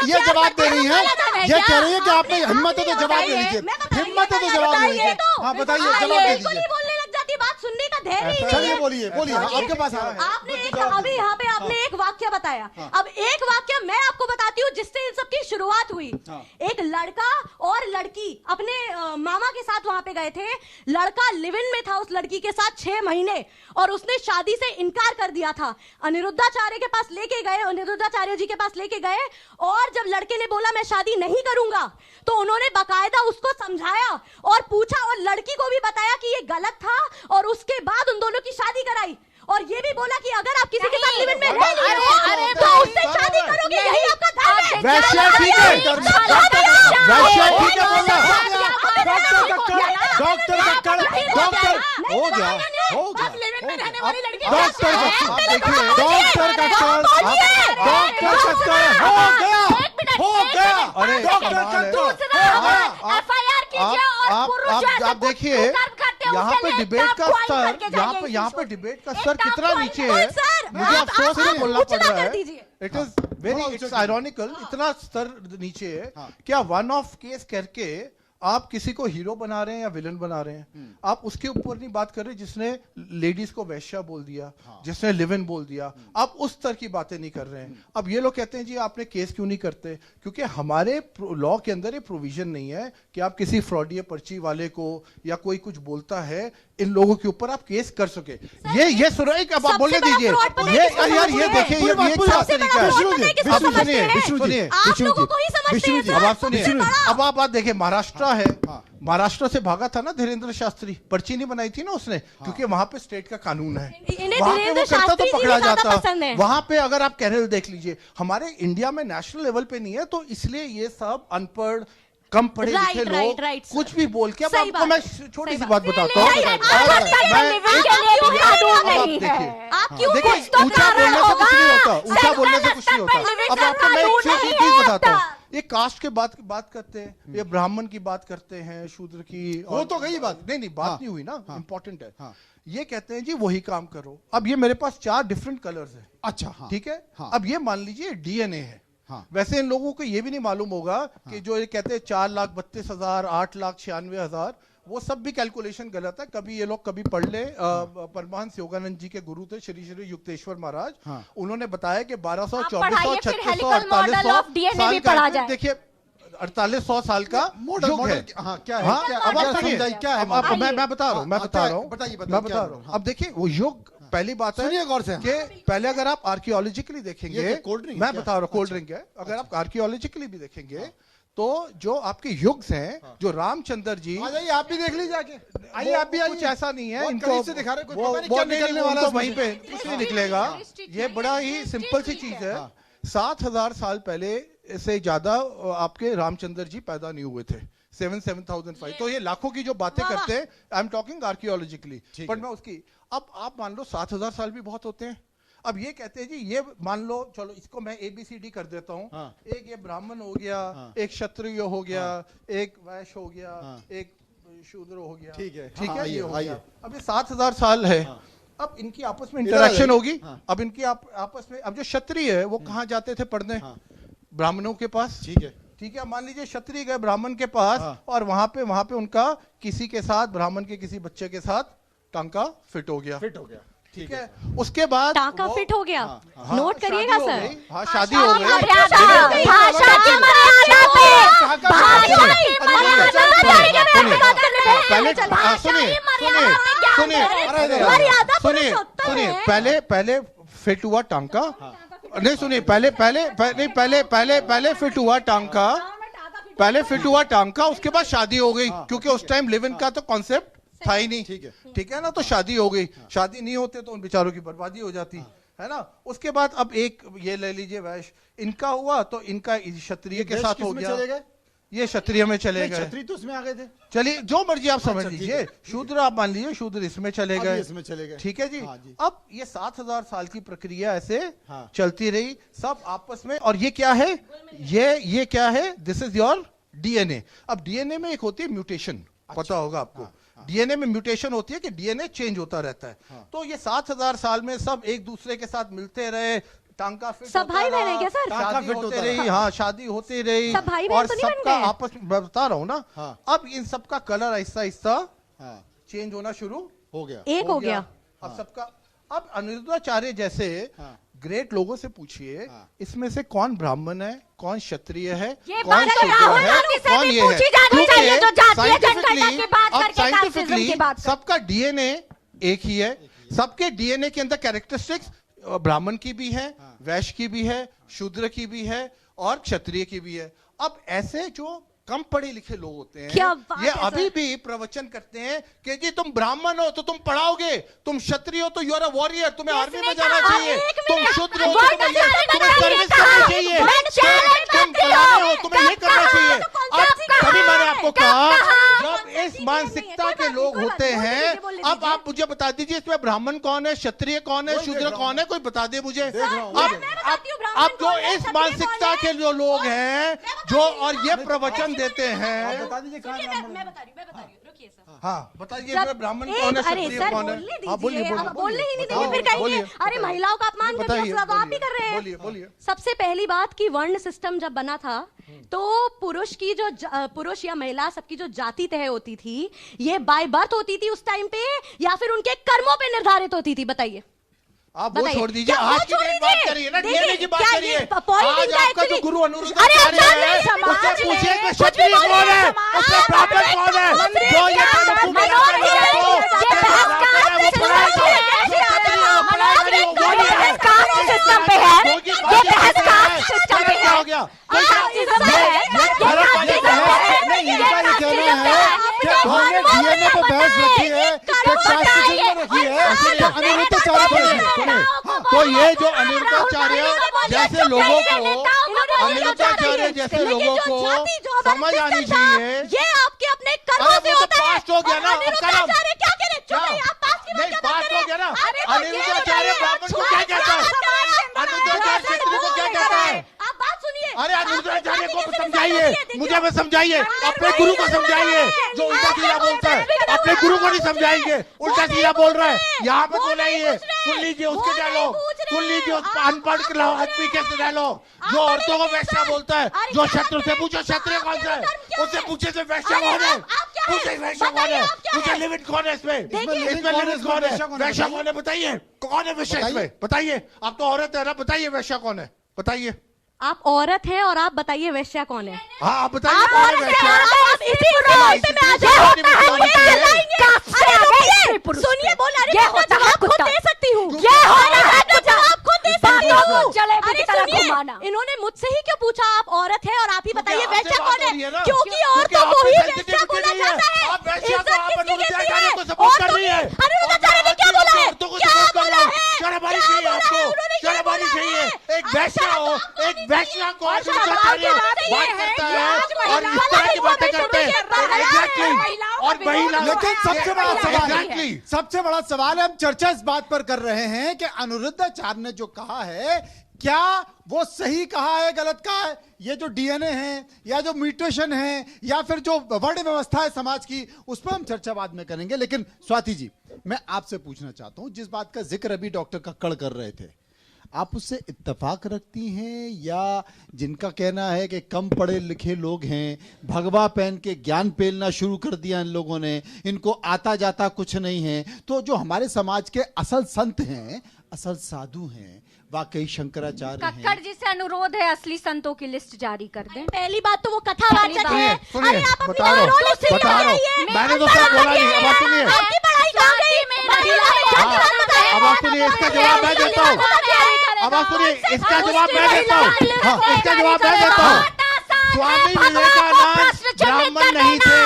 Speaker 1: ये जवाब दे रही है, ये कह रही है कि आपने हिम्मत है तो जवाब दे दीजिए, हिम्मत है तो जवाब दे दीजिए। हाँ बताइए, जवाब दे दीजिए।
Speaker 8: बोलने लग जाती, बात सुनने का धैर्य ही नहीं।
Speaker 1: चलिए बोलिए, बोलिए, आपके पास आ रहा है।
Speaker 8: आपने अभी यहाँ पे आपने एक वाक्य बताया, अब एक वाक्य मैं आपको बताती हूँ जिससे इन सब की शुरुआत हुई। एक लड़का और लड़की अपने मामा के साथ वहां पे गए थे। लड़का लिव इन में था उस लड़की के साथ 6 महीने, और उसने शादी से इनकार कर दिया था। अनिरुद्धाचार्य के पास लेके गए, अनिरुद्धाचार्य जी के पास लेके गए, और जब लड़के ने बोला मैं शादी नहीं करूंगा, तो उन्होंने बाकायदा उसको समझाया और पूछा, और लड़की को भी बताया कि ये गलत था, और उसके बाद उन दोनों की शादी कराई। और ये भी बोला कि अगर आप किसी के साथ लिव इन में रह रहे हो तो उससे शादी करोगे, यही आपका धर्म है।
Speaker 7: वैश्या ठीक है, वैश्या ठीक है बोलना। डॉक्टर डॉक्टर हो गया, हो गया। डॉक्टर आप देखिए, डॉक्टर हो गया। अरे
Speaker 8: एफआईआर कीजिए और पुरुष जो है
Speaker 7: आप देखिए यहाँ पे डिबेट का स्तर, यहाँ पे डिबेट का स्तर कितना नीचे है। मुझे अफसोस से बोलना पड़ रहा है, it is very it's ironical, इतना स्तर नीचे है। क्या वन ऑफ केस करके आप किसी को हीरो बना रहे हैं या विलन बना रहे हैं? आप उसके ऊपर नहीं बात कर रहे जिसने लेडीज को वैश्या बोल दिया, जिसने लिव इन बोल दिया। आप उस तरह की बातें नहीं कर रहे हैं। अब ये लोग कहते हैं जी आपने केस क्यों नहीं करते? क्योंकि हमारे लॉ के अंदर ये प्रोविजन नहीं है कि आप किसी फ्रॉडिया पर्ची वाले को या कोई कुछ बोलता है, इन लोगों के ऊपर आप केस कर सके। ये सुनो, अब आप बोलने दीजिए। ये यार ये देखिए, ये क्या तरीका है? सुनिए, अब आप सुनिए। अब आप बात देखिए, महाराष्ट्र है, महाराष्ट्र से भागा था ना धीरेन्द्र शास्त्री, पर्ची नहीं बनाई थी ना उसने, क्योंकि वहां पे स्टेट का कानून है, वहां पे वो करता तो पकड़ा जाता। वहां पे अगर आप केरल देख लीजिए, हमारे इंडिया में नेशनल लेवल पे नहीं है, तो इसलिए ये सब अनपढ़ कम पढ़े लिखे लोग कुछ भी बोल के। अब आपको मैं छोटी सी बात बताता हूँ, ऊंचा बोलने से कुछ नहीं होता, ऊंचा बोलने से कुछ नहीं होता। अब आपको मैं एक चीज बताता हूँ, ये कास्ट के बात करते हैं, ये ब्राह्मण की बात करते हैं, शूद्र की, वो तो गई बात। नहीं बात नहीं हुई ना, इंपॉर्टेंट है। ये कहते हैं जी वही काम करो। अब ये मेरे पास 4 डिफरेंट कलर्स है, अच्छा ठीक है। अब ये मान लीजिए डीएनए है। वैसे इन लोगों को ये भी नहीं मालूम होगा कि जो ये कहते हैं 4,32,000, 8,96,000, वो सब भी कैलकुलेशन गलत है। कभी ये लोग कभी पढ़ ले, परमहंस योगानंद जी के गुरु थे श्री श्री युक्तेश्वर महाराज, उन्होंने बताया कि 1200, 2400, 3600, 4800 देखिए 4800 साल का युग है। क्या है? अब आप समझाइए क्या है? मैं बता रहा हूँ, बताइए। अब देखिए वो युग, पहली बात है गौर से कि पहले अगर आप आर्कियोलॉजिकली देखेंगे, मैं बता रहा हूँ कोल्ड ड्रिंक है, अगर आप आर्कियोलॉजिकली भी देखेंगे तो जो आपके युग हैं, जो रामचंद्र जी, आप भी देख लीजिए आगे, आइए आप भी, कुछ ऐसा नहीं है इनको से दिखा रहे, वो निकलने वाला वहीं पे कुछ नहीं निकलेगा। ये बड़ा ही सिंपल सी चीज है। 7000 साल पहले से ज्यादा आपके रामचंद्र जी पैदा नहीं हुए थे, 7,005। तो ये लाखों की जो बातें करते हैं, I am talking archaeologically, but मैं उसकी, अब आप मान लो 7000 साल भी बहुत होते हैं। अब ये कहते हैं जी, ये मान लो, चलो इसको मैं ABCD कर देता हूँ। एक ये ब्राह्मण हो गया, एक क्षत्रिय हो गया, एक वैश्य हो गया, एक शूद्र हो गया, ठीक है, ये हो गया। अब ये 7000 साल है, अब इनकी आपस में इंटरेक्शन
Speaker 1: आइए।
Speaker 7: होगी।
Speaker 1: हाँ।
Speaker 7: अब इनकी आपस में, अब जो क्षत्रिय है वो कहाँ जाते थे पढ़ने?
Speaker 1: हाँ।
Speaker 7: ब्राह्मणों के पास।
Speaker 1: ठीक है।
Speaker 7: ठीक है, मान लीजिए क्षत्रिय गए ब्राह्मण के पास,
Speaker 1: हाँ।
Speaker 7: और वहां पे उनका किसी के साथ, ब्राह्मण के किसी बच्चे के साथ टांका फिट हो गया।
Speaker 1: फिट हो गया।
Speaker 7: ठीक है, उसके बाद
Speaker 6: टांका
Speaker 7: वो-
Speaker 6: फिट हो गया।
Speaker 7: हाँ,
Speaker 6: नोट करिएगा
Speaker 7: शादी हो
Speaker 6: सर।
Speaker 7: गई। हाँ, शादी हो गई।
Speaker 8: मर्यादा, भाषा की मर्यादा पे, भाषा की मर्यादा
Speaker 7: सुनिए, पहले फिट हुआ टांका। नहीं सुनिए, पहले फिट हुआ टांका, उसके बाद शादी हो गई, क्योंकि उस टाइम लिव इन का तो कॉन्सेप्ट था ही नहीं। ठीक है ना, तो शादी हो गई। शादी नहीं होते तो उन बेचारों की बर्बादी हो जाती है ना। उसके बाद अब एक ये ले लीजिए वैश्य, इनका हुआ तो इनका क्षत्रिय के साथ हो गया, ये क्षत्रिय में चले गए।
Speaker 1: क्षत्रिय तो उसमें आ गए थे।
Speaker 7: चलिए जो मर्जी आप समझ
Speaker 1: अच्छा, ठीक
Speaker 7: लीजिए,
Speaker 1: है।
Speaker 7: शूद्र आप मान लीजिए, शूद्र इसमें चले
Speaker 1: अब
Speaker 7: गए।
Speaker 1: ये इसमें चले गए।
Speaker 7: ठीक है जी।
Speaker 1: हाँ जी।
Speaker 7: अब ये 7000 साल की प्रक्रिया ऐसे
Speaker 1: हाँ।
Speaker 7: चलती रही, सब आपस में। और ये क्या है? ये क्या है? This is your DNA. अब डीएनए में एक होती है म्यूटेशन, पता होगा आपको। डीएनए में म्यूटेशन होती है कि डीएनए चेंज होता रहता है। तो ये 7000 साल में सब एक दूसरे के साथ मिलते रहे, टांका फिट
Speaker 6: सब भाई बहन है क्या सर?
Speaker 7: शादी होती रही। हाँ, शादी होती रही।
Speaker 6: सब भाई बहन
Speaker 7: और
Speaker 6: तो नहीं बन
Speaker 7: सबका
Speaker 6: गए?
Speaker 7: आपस में, मैं बता रहा हूँ ना।
Speaker 1: हाँ।
Speaker 7: अब इन सबका कलर आहिस्ता आहिस्ता
Speaker 1: हाँ,
Speaker 7: चेंज होना शुरू
Speaker 1: हो गया।
Speaker 6: एक हो गया।
Speaker 7: अब सबका, अब अनिरुद्धाचार्य जैसे
Speaker 1: हाँ।
Speaker 7: ग्रेट लोगों से पूछिए,
Speaker 1: हाँ।
Speaker 7: इसमें से कौन ब्राह्मण है, कौन क्षत्रिय है,
Speaker 8: ये
Speaker 7: कौन
Speaker 8: बात तो
Speaker 7: शूद्र
Speaker 8: राहुल
Speaker 7: है,
Speaker 8: गांधी से
Speaker 7: कौन
Speaker 8: भी
Speaker 7: ये
Speaker 8: पूछी
Speaker 7: है।
Speaker 8: जानी चाहिए, जो जातीय जनगणना
Speaker 7: साइंटिफिकली,
Speaker 8: की बात
Speaker 7: अब
Speaker 8: करके
Speaker 7: साइंटिफिकली
Speaker 8: कास्टिज्म की बात करते।
Speaker 7: सबका डीएनए एक ही है। सबके डीएनए के अंदर कैरेक्टरिस्टिक्स ब्राह्मण की भी है, वैश्य की भी है, शूद्र की भी है, और क्षत्रिय की भी है। अब ऐसे जो कम पढ़े लिखे लोग होते हैं,
Speaker 6: क्या बात
Speaker 7: ये
Speaker 6: है
Speaker 7: अभी
Speaker 6: सर।
Speaker 7: भी प्रवचन करते हैं कि जी तुम ब्राह्मण हो तो तुम पढ़ाओगे, तुम क्षत्रिय हो तो यू आर अ वॉरियर, तुम्हें आर्मी में जाना चाहिए, तुम शूद्र हो तो तुम्हें सर्विस करनी चाहिए, तुम फलाने हो, तुम्हें ये करना चाहिए। अब तभी मैंने आपको कहा, जब इस मानसिकता के लोग होते हैं, अब आप मुझे बता दीजिए इसमें ब्राह्मण कौन है, क्षत्रिय कौन है, शूद्र कौन है, कोई बता दे मुझे। अब जो इस मानसिकता के जो लोग हैं, जो और ये प्रवचन देते हैं,
Speaker 1: बता दीजिए कहाँ ब्राह्मण
Speaker 6: मैं बता रही हूँ, रुकिए सर।
Speaker 7: हाँ बताइए इसमें ब्राह्मण कौन है,
Speaker 8: अरे
Speaker 7: क्षत्रिय
Speaker 8: सर
Speaker 7: कौन है?
Speaker 8: बोलने
Speaker 7: हाँ,
Speaker 8: दीजिए, अब बोलने ही नहीं देंगे
Speaker 7: हाँ,
Speaker 8: फिर कहेंगे
Speaker 7: बोलिए,
Speaker 8: अरे
Speaker 7: बताइए।
Speaker 8: महिलाओं का अपमान कर
Speaker 7: बताइए,
Speaker 8: दिया, सब आप ही कर रहे हैं।
Speaker 7: बोलिए बोलिए।
Speaker 6: सबसे पहली बात कि वर्ण सिस्टम जब बना था तो पुरुष की जो पुरुष या महिला सबकी जो जाति तय होती थी, ये बाय बर्थ होती थी उस टाइम पे, या फिर उनके कर्मों पे निर्धारित होती थी? बताइए।
Speaker 7: आप वो
Speaker 6: बताइए।
Speaker 7: छोड़ दीजिए,
Speaker 6: क्या वो
Speaker 7: आज की
Speaker 6: छोड़
Speaker 7: डेट बात
Speaker 6: दीजिए?
Speaker 7: करिए ना,
Speaker 6: देखिए,
Speaker 7: डीएनए की बात
Speaker 6: क्या
Speaker 7: करिए।
Speaker 6: ये point
Speaker 7: आज
Speaker 6: इनका
Speaker 7: आपका जो
Speaker 6: actually-
Speaker 7: गुरु
Speaker 6: अरे
Speaker 7: अनिरुद्धाचार्य
Speaker 6: आप
Speaker 7: है,
Speaker 6: समाज
Speaker 7: उससे
Speaker 6: में
Speaker 7: पूछिए कि
Speaker 6: कुछ
Speaker 7: क्षत्रिय
Speaker 6: भी
Speaker 7: कौन है,
Speaker 6: बोलिए,
Speaker 7: उससे ब्राह्मण कौन है, जो ये बेवकूफ बना कर लोगों को,
Speaker 8: ये
Speaker 7: जो
Speaker 8: बहस
Speaker 7: ब्राह्मण है वो पढ़ाएगा, जो क्षत्रिय है वो पढ़ाएगा, वो वही है।
Speaker 8: कास्ट सिस्टम पे है, ये बहस कास्ट सिस्टम पे
Speaker 7: क्या
Speaker 8: है।
Speaker 7: हो गया?
Speaker 8: कास्टिज्म है, ये कास्टिज्म है,
Speaker 1: नहीं,
Speaker 8: ये
Speaker 1: इनका ये कहना
Speaker 8: कास्टिज्म
Speaker 1: है
Speaker 8: है।
Speaker 1: कि हमने डीएनए पे बहस रखी है, कि कास्टिज्म में रखी है, तो अनिरुद्धाचार्य पर नहीं। सुनिए,
Speaker 7: तो ये जो अनिरुद्धाचार्य जैसे लोगों को, अनिरुद्धाचार्य जैसे लोगों को समझ आनी चाहिए।
Speaker 6: ये आपके अपने कर्मों
Speaker 7: अरे
Speaker 6: से
Speaker 7: वो तो
Speaker 6: होता है।
Speaker 7: पास्ट हो गया ना,
Speaker 6: और
Speaker 7: उसका नाम-
Speaker 6: अनिरुद्धाचार्य क्या कह रहे? चुप
Speaker 7: क्या?
Speaker 6: रहिए, आप पास्ट की बात
Speaker 7: नहीं,
Speaker 6: क्या
Speaker 7: पास्ट
Speaker 6: कर
Speaker 7: हो गया ना।
Speaker 6: अरे तो ये
Speaker 7: अनिरुद्धाचार्य
Speaker 6: बताइए,
Speaker 7: ब्राह्मण को क्या कहता है? अनिरुद्धाचार्य क्षत्रिय को क्या कहता है?
Speaker 6: आप बात सुनिए।
Speaker 7: अरे अनिरुद्धाचार्य को
Speaker 6: आप
Speaker 7: समझाइए, मुझे मैं समझाइए, अपने गुरु को समझाइए जो उल्टा सीधा बोलता है। अपने गुरु को नहीं समझाएंगे, उल्टा सीधा बोल रहा है। यहाँ पे तो नहीं है, सुन लीजिए उसके डायलॉग, सुन लीजिए उस अनपढ़ के आदमी के डायलॉग, जो औरतों को वैश्या बोलता है, जो शत्रु से पूछो क्षत्रिय कौन सा है, उससे पूछे से वैश्या कौन है, पूछे वैश्या कौन है, पूछे लिविट कौन है, इसमें लिविट कौन है, वैश्या कौन है, बताइए कौन है वैश्या इसमें, बताइए। आप तो औरत है ना, बताइए वैश्या कौन है, बताइए।
Speaker 6: आप औरत हैं और आप बताइए वैश्या कौन है?
Speaker 7: हाँ आप बताइए
Speaker 6: आप
Speaker 7: कौन है
Speaker 6: औरत हैं
Speaker 7: वैश्या?
Speaker 6: और आप इसी रोल पे मैं आ जाऊं। सुनिए, बोल रहे हैं, मैं जवाब खुद दे सकती हूँ।
Speaker 8: ये हो रहा है
Speaker 6: मैं जवाब खुद दे सकती हूँ।
Speaker 8: जलेबी
Speaker 6: अरे
Speaker 8: की तरह
Speaker 6: सुनिए,
Speaker 8: घुमाना।
Speaker 6: इन्होंने मुझसे ही क्यों पूछा आप औरत है और आप ही बताइए
Speaker 7: आपसे
Speaker 6: वैश्या
Speaker 7: बात
Speaker 6: कौन
Speaker 7: हो रही है
Speaker 6: है?
Speaker 7: ना?
Speaker 6: क्योंकि
Speaker 7: क्योंकि
Speaker 6: औरतों
Speaker 7: आप
Speaker 6: को
Speaker 7: पे
Speaker 6: ही
Speaker 7: sensitivity
Speaker 6: वैश्या बोला
Speaker 7: नहीं है।
Speaker 6: जाता है।
Speaker 7: आप वैश्या
Speaker 6: इज्जत
Speaker 7: को आप
Speaker 6: किसकी कहती
Speaker 7: अनिरुद्धाचार्य
Speaker 6: है?
Speaker 7: को support कर
Speaker 6: औरतों
Speaker 7: रही है।
Speaker 6: की- अनिरुद्धाचार्य ने क्या बोला है?
Speaker 7: औरतों को
Speaker 6: क्या
Speaker 7: support कर
Speaker 6: बोला
Speaker 7: रहा है।
Speaker 6: है?
Speaker 7: शर्म आनी
Speaker 6: क्या
Speaker 7: चाहिए
Speaker 6: बोला है?
Speaker 7: आपको,
Speaker 6: उन्होंने क्या
Speaker 7: शर्म आनी
Speaker 6: बोला
Speaker 7: चाहिए।
Speaker 6: है?
Speaker 7: एक वैश्या हो, एक वैश्या को अनिरुद्धाचार्य बात करता है और इस तरह की बातें करते हैं। एग्जैक्टली। और महिला,
Speaker 1: लेकिन सबसे बड़ा सवाल
Speaker 7: Exactly.
Speaker 1: सबसे बड़ा सवाल है, हम चर्चा इस बात पर कर रहे हैं कि अनिरुद्धाचार्य ने जो कहा है क्या वो सही कहा है, गलत कहा है? ये जो डीएनए है या जो म्यूटेशन है या फिर जो वर्ण व्यवस्था है समाज की, उस पर हम चर्चा बाद में करेंगे। लेकिन स्वाति जी, मैं आपसे पूछना चाहता हूं, जिस बात का जिक्र अभी डॉक्टर कक्कड़ कर रहे थे, आप उससे इत्तेफाक रखती हैं या जिनका कहना है कि कम पढ़े लिखे लोग हैं, भगवा पहन के ज्ञान पेलना शुरू कर दिया इन लोगों ने, इनको आता जाता कुछ नहीं है, तो जो हमारे समाज के असल संत हैं, असल साधु हैं, वाकई शंकराचार्य हैं?
Speaker 8: कक्कड़ जी से अनुरोध है असली संतों की लिस्ट जारी कर दें।
Speaker 9: पहली बात तो वो कथावाचक है।
Speaker 7: सुनिए,
Speaker 9: अरे आप अपनी
Speaker 7: बता रहा हूं, मैंने तो क्या बोला नहीं। अब आप सुनिए,
Speaker 9: आपकी पढ़ाई कहाँ गई?
Speaker 7: अब आप सुनिए, इसका जवाब मैं देता हूँ। अब आप सुनिए, इसका जवाब मैं देता हूँ। इसका जवाब मैं देता हूँ। स्वामी विवेकानंद ब्राह्मण नहीं थे।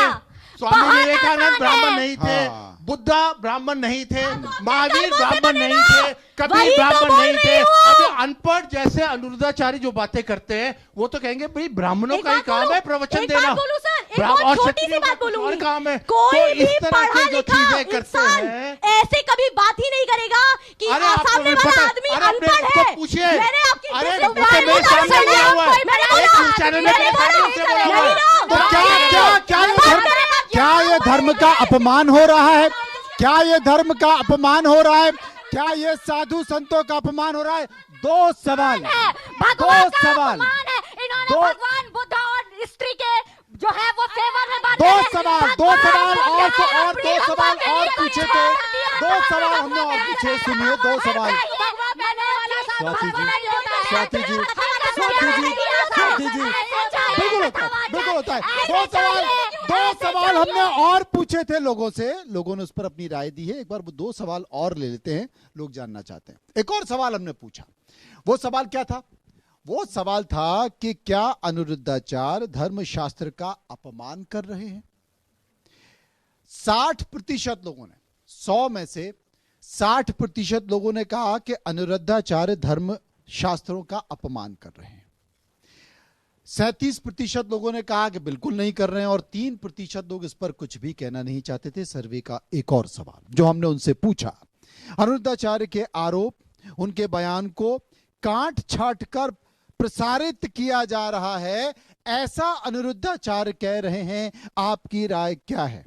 Speaker 7: स्वामी विवेकानंद ब्राह्मण नहीं थे, बुद्धा ब्राह्मण नहीं थे, महावीर ब्राह्मण नहीं थे, कबीर ब्राह्मण नहीं थे। अब अनपढ़ जैसे अनिरुद्धाचार्य जो बातें करते हैं वो तो कहेंगे भाई ब्राह्मणों का ही काम है प्रवचन देना, और क्षत्रियों का कुछ और काम है।
Speaker 9: कोई
Speaker 7: तो
Speaker 9: भी
Speaker 7: इस तरह
Speaker 9: पढ़ा
Speaker 7: की जो
Speaker 9: लिखा
Speaker 7: चीजें करते
Speaker 9: इंसान
Speaker 7: हैं,
Speaker 9: ऐसे कभी बात ही नहीं करेगा कि
Speaker 7: अरे आपको
Speaker 9: सामने
Speaker 7: भी
Speaker 9: वाला
Speaker 7: पता-
Speaker 9: आदमी
Speaker 7: अरे अपने
Speaker 9: अनपढ़
Speaker 7: उसको
Speaker 9: है।
Speaker 7: पूछिए।
Speaker 9: मैंने आपकी
Speaker 7: अरे
Speaker 9: किसी
Speaker 7: मुझसे
Speaker 9: बात
Speaker 7: मेरे
Speaker 9: को
Speaker 7: सामने
Speaker 9: समझ
Speaker 7: बोला हुआ है।
Speaker 9: मैंने
Speaker 7: एक
Speaker 9: बोला,
Speaker 7: न्यूज़ चैनल में
Speaker 9: मैंने
Speaker 7: मेरे सामने
Speaker 9: बोला,
Speaker 7: उससे बोला हुआ है।
Speaker 1: तो क्या ये धर्म का अपमान हो रहा है? क्या ये धर्म का अपमान हो रहा है? क्या ये साधु संतों का अपमान हो रहा है? दो सवाल,
Speaker 8: भगवान का अपमान है। इन्होंने भगवान बुद्ध और स्त्री के जो है वो फेवर में बात
Speaker 1: दो सवाल और दो सवाल और पूछे थे। दो सवाल हमने और पूछे, सुनिए दो सवाल। स्वाति जी, बिल्कुल होता है। दो सवाल हमने और पूछे थे लोगों से, लोगों ने उस पर अपनी राय दी है। एक बार वो दो सवाल और ले लेते हैं, लोग जानना चाहते हैं। एक और सवाल हमने पूछा, वो सवाल क्या था? वो सवाल था कि क्या अनिरुद्धाचार्य धर्मशास्त्र का अपमान कर रहे हैं? 60% लोगों ने, 100 में से 60% लोगों ने कहा कि अनिरुद्धाचार्य धर्म शास्त्रों का अपमान कर रहे हैं। 37% लोगों ने कहा कि बिल्कुल नहीं कर रहे हैं, और 3% लोग इस पर कुछ भी कहना नहीं चाहते थे। सर्वे का एक और सवाल जो हमने उनसे पूछा, अनिरुद्धाचार्य के आरोप, उनके बयान को काट छाट कर प्रसारित किया जा रहा है, ऐसा अनिरुद्धाचार्य कह रहे हैं, आपकी राय क्या है?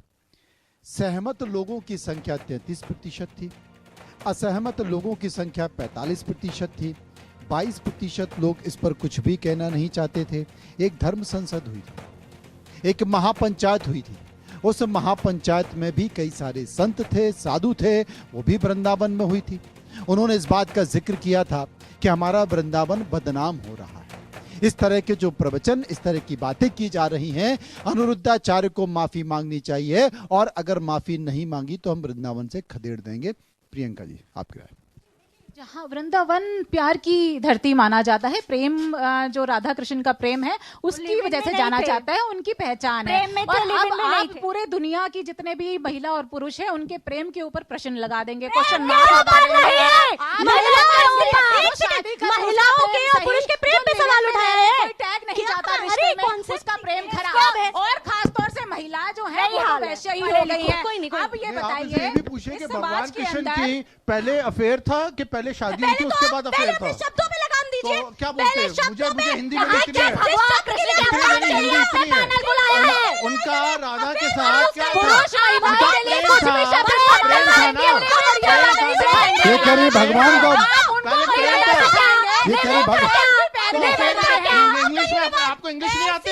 Speaker 1: सहमत लोगों की संख्या 33% थी, असहमत लोगों की संख्या 45% थी, 22% लोग इस पर कुछ भी कहना नहीं चाहते थे। एक धर्म संसद हुई थी, एक महापंचायत हुई थी, उस महापंचायत में भी कई सारे संत थे, साधु थे, वो भी वृंदावन में हुई थी। उन्होंने इस बात का जिक्र किया था कि हमारा वृंदावन बदनाम हो रहा है। इस तरह के जो प्रवचन, इस तरह की बातें की जा रही हैं, अनिरुद्धाचार्य को माफी मांगनी चाहिए, और अगर माफी नहीं मांगी तो हम वृंदावन से खदेड़ देंगे। प्रियंका जी, आपकी राय।
Speaker 5: जहाँ वृंदावन प्यार की धरती माना जाता है, प्रेम जो राधा कृष्ण का प्रेम है उसकी वजह से जाना जाता है, उनकी पहचान है। और अब आप पूरे दुनिया की जितने भी महिला और पुरुष हैं उनके प्रेम के ऊपर प्रश्न लगा देंगे, क्वेश्चन मार्क लगा देंगे।
Speaker 9: महिलाओं के और पुरुष के प्रेम पे सवाल उठाया है,
Speaker 5: कोई टैग नहीं जाता रिश्ते में, उसका प्रेम खराब है। और खासतौर से महिला जो है वो वैसे ही हो गई है। अब ये बताइए,
Speaker 7: भी पूछे कि भगवान कृष्ण की पहले अफेयर था कि पहले शादी हुई थी उसके बाद अफेयर था?
Speaker 9: शब्दों में लगाम दीजिए।
Speaker 7: तो क्या बोलते हैं? मुझे हिंदी में लिखनी है।
Speaker 9: हिंदी इतनी है।
Speaker 7: उनका राधा के साथ क्या
Speaker 9: पुरुष महिला के लिए कुछ भी शब्द
Speaker 1: ये करें भगवान को,
Speaker 7: इंग्लिश में आपको इंग्लिश नहीं आती?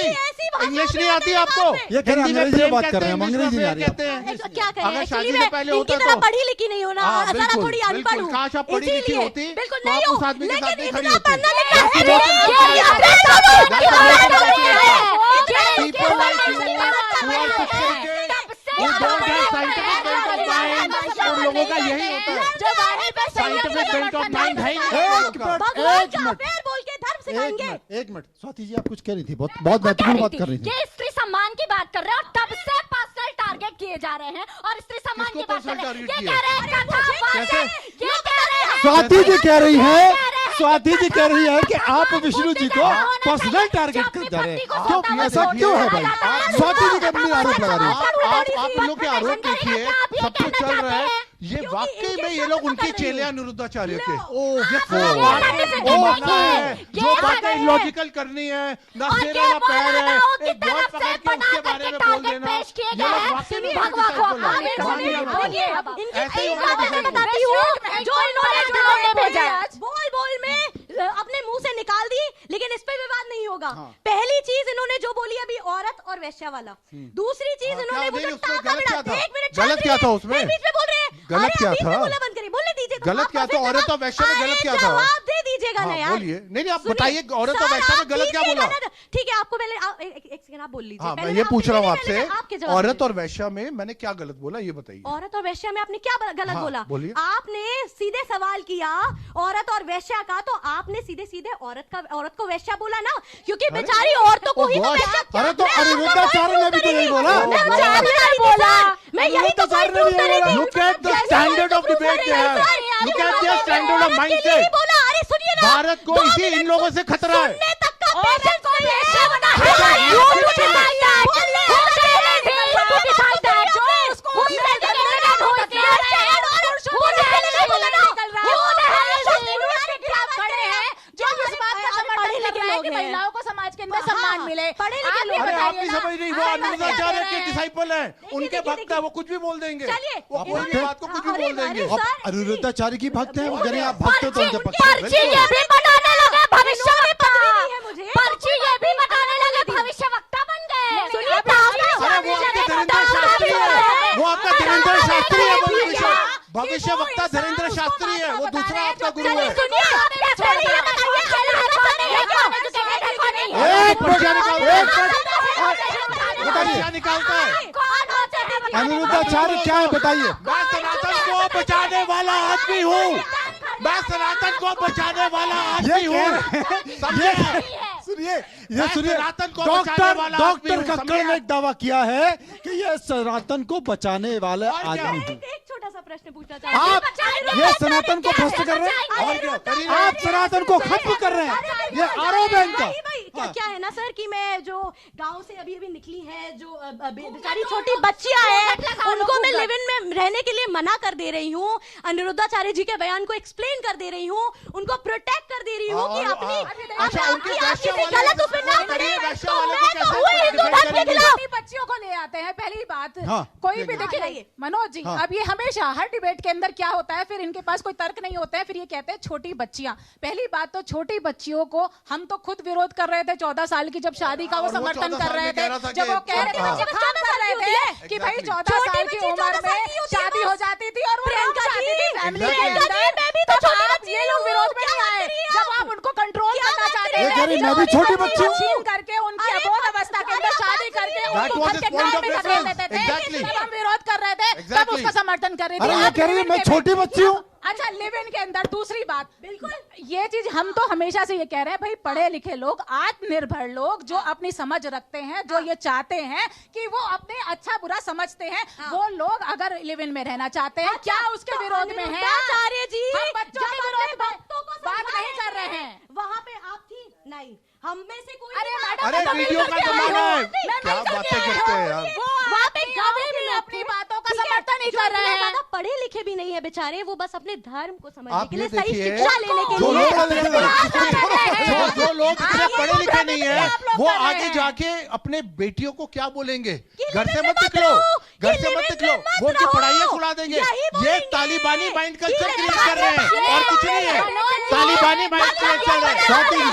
Speaker 7: इंग्लिश नहीं आती आपको?
Speaker 1: ये करें अंग्रेजी में बात कर रहे हैं, अंग्रेजी नहीं आ रही।
Speaker 7: कहते हैं
Speaker 9: क्या करें?
Speaker 7: अगर शादी
Speaker 9: एक्चुअली
Speaker 7: से पहले होता
Speaker 9: इनकी तरह
Speaker 7: तो
Speaker 9: पढ़ी लिखी नहीं होना, जरा थोड़ी अनपढ़ हूँ।
Speaker 7: काश आप पढ़ी लिखी होती
Speaker 9: बिल्कुल
Speaker 7: तो
Speaker 9: नहीं
Speaker 7: आप
Speaker 9: हूँ,
Speaker 7: उस आदमी के साथ
Speaker 9: लेकिन
Speaker 7: नहीं खड़ी
Speaker 9: इतना
Speaker 7: होती।
Speaker 9: पढ़ना लिखना
Speaker 7: आपकी
Speaker 9: है।
Speaker 7: बहुत people like you who are sophisticated, who don't have scientific bent of mind, उन लोगों का यही होता है। Scientific bent of mind है ही नहीं।
Speaker 9: बोल के धर्म सिखाएंगे।
Speaker 1: एक मिनट, स्वाति जी आप कुछ कह रही थी, बहुत महत्वपूर्ण बात कर रही थी।
Speaker 8: ये स्त्री सम्मान की बात कर रहे हैं और तब से पर्सनल टारगेट किए जा रहे हैं, और स्त्री सम्मान की बात कर रहे हैं। ये कह रहे हैं
Speaker 7: कैसे?
Speaker 8: ये कह रहे हैं
Speaker 1: स्वाति जी कह रही है,
Speaker 10: स्वाति जी कह रही है कि आप विष्णु जी को पर्सनल टारगेट कर जा रहे हैं, क्यों? ऐसा क्यों है भाई? स्वाति जी का आरोप लगा रही है।
Speaker 7: आप इन लोग के आरोप देखिए, सब कुछ चल रहा है, ये वाकई में ये लोग उनके चेले अनिरुद्धाचार्य के जो बातें लॉजिकल करनी है, ना सिर ना पैर है, एक बॉल पकड़ के उसके बारे में बोल देना, ये लोग वाकई में
Speaker 9: बोल में अपने मुंह से निकाल दी, लेकिन इस पे विवाद नहीं होगा। पहली चीज इन्होंने जो बोली अभी औरत और वैश्या वाला, दूसरी चीज इन्होंने
Speaker 7: गलत क्या था उसमें,
Speaker 9: बीच में बोल रहे हैं,
Speaker 7: गलत क्या था,
Speaker 9: बंद करिए, बोलने दीजिए।
Speaker 7: गलत क्या था औरत और वैश्या में, गलत क्या था,
Speaker 9: जवाब दे दीजिएगा ना यार।
Speaker 7: बोलिए। नहीं आप बताइए औरत और वैश्या में गलत क्या बोला।
Speaker 9: ठीक है, आपको पहले एक सेकंड आप बोल लीजिए।
Speaker 7: हाँ, मैं ये पूछ रहा हूँ आपसे, औरत और वैश्या में मैंने क्या गलत बोला ये बताइए।
Speaker 9: औरत और वैश्या में आपने क्या गलत बोला?
Speaker 7: बोलिए।
Speaker 9: आपने सीधे सवाल किया औरत और वैश्या का, तो आपने सीधे सीधे औरत को वैश्या बोला ना, क्योंकि बेचारी औरतों को ही वैश्या।
Speaker 10: अरे तो अनिरुद्धाचार्य ने भी तो नहीं बोला।
Speaker 9: मैं यही तो
Speaker 7: Look at the standard of debate they have. Look at their standard of mindset.
Speaker 9: बोला। अरे सुनिए ना,
Speaker 7: भारत को इसी इन लोगों से खतरा है।
Speaker 9: सुनने तक का पेशेंस को वैश्या बना
Speaker 5: महिलाओं को समाज के अंदर सम्मान मिले।
Speaker 7: अरे आप भी समझ नहीं, वो अनिरुद्धाचार्य के डिसाइपल हैं, उनके भक्त हैं, वो कुछ भी बोल देंगे, वो कोई भी बात को कुछ भी बोल देंगे।
Speaker 10: अनिरुद्धाचार्य की भक्त है, अगर आप भक्त हो तो उनके पक्ष
Speaker 9: पर्ची ये भी बनाने लगे भविष्यवक्ता, पर्ची ये भी बनाने लगे भविष्यवक्ता बन गए। सुनिए,
Speaker 7: वो आपका धीरेन्द्र शास्त्री है, भविष्य वक्ता धीरेन्द्र शास्त्री है, वो दूसरा आपका गुरु है। निकालता है
Speaker 10: अनिरुद्धाचार्य क्या है बताइए।
Speaker 7: मैं सनातन को बचाने वाला आदमी हूँ, मैं सनातन को बचाने वाला आदमी हूँ।
Speaker 10: सुनिए, ये सुनिए, डॉक्टर कक्कड़ ने एक दावा किया है कि ये सनातन को बचाने वाले आदमी हैं।
Speaker 9: एक छोटा सा प्रश्न पूछना चाहती हूँ।
Speaker 10: आप ये सनातन को भ्रष्ट कर रहे हैं और क्या आप सनातन को खत्म कर रहे हैं, ये आरोप है इनका।
Speaker 9: क्या है ना सर कि मैं जो गांव से अभी निकली है, जो बेचारी छोटी बच्चियां हैं, उनको मैं लिव इन में रहने के लिए मना कर दे रही हूँ, अनिरुद्धाचार्य जी के बयान को एक्सप्लेन कर दे रही हूँ, उनको प्रोटेक्ट कर दे रही हूँ कि अपनी गलत ओपिनियन
Speaker 5: बच्चियों को ले आते हैं। पहली बात, कोई भी देखिए मनोज जी, अब ये हमेशा हर डिबेट के अंदर क्या होता है, फिर इनके पास कोई तर्क नहीं होता है, फिर ये कहते हैं छोटी बच्चियां। पहली बात तो छोटी बच्चियों को हम तो खुद विरोध कर रहे थे 14 साल की जब शादी का वो समर्थन कर रहे थे, जब वो कह रहे थे कि भाई 14 साल की उम्र में शादी हो जाती थी और वो चाहती थी फैमिली के अंदर, तो आप ये लोग विरोध में नहीं आए। जब आप उनको कंट्रोल करना चाहते थे,
Speaker 10: मैं भी छोटी बच्ची हूँ,
Speaker 5: छीन करके उनकी अबोध अवस्था के अंदर शादी करके उनको घर के द्वार पे धकेल देते थे, जब हम विरोध कर रहे थे तब उसका समर्थन कर रहे थे।
Speaker 10: अरे ये कह रही है मैं छोटी बच्ची हूँ।
Speaker 5: अच्छा, लिव इन के अंदर दूसरी बात, बिल्कुल ये चीज हम तो हमेशा से ये कह रहे हैं, भाई पढ़े लिखे लोग, आत्मनिर्भर लोग जो अपनी समझ रखते हैं, जो ये चाहते हैं कि वो अपने अच्छा बुरा समझते हैं, वो लोग अगर लिव इन में रहना चाहते हैं, क्या उसके विरोध में है?
Speaker 9: आचार्य जी,
Speaker 5: हम बच्चों के विरोध में बात नहीं कर रहे हैं।
Speaker 9: वहाँ पे आप थी नहीं, हम में से कोई।
Speaker 5: अरे मैडम,
Speaker 7: अरे वीडियो का जमाना है, क्या बातें करते हैं यार।
Speaker 5: वहाँ पे कभी भी अपनी बातों का समर्थन नहीं कर रहे हैं।
Speaker 9: पढ़े लिखे भी नहीं है बेचारे, वो बस अपने धर्म को समझने
Speaker 7: आप
Speaker 9: के
Speaker 7: ये
Speaker 9: लिए, सही
Speaker 7: देखिए,
Speaker 9: शिक्षा लेने के
Speaker 7: जो
Speaker 9: लिए।
Speaker 7: लोग इतने पढ़े लिखे नहीं है, वो आगे जाके अपने बेटियों को क्या बोलेंगे, घर से मत निकलो, घर से मत निकलो, वो उनकी पढ़ाई छुड़ा देंगे। ये तालिबानी माइंड कल्चर क्रिएट कर रहे हैं और कुछ नहीं है, तालिबानी माइंड क्रिएट कर रहे हैं।
Speaker 10: स्वाति जी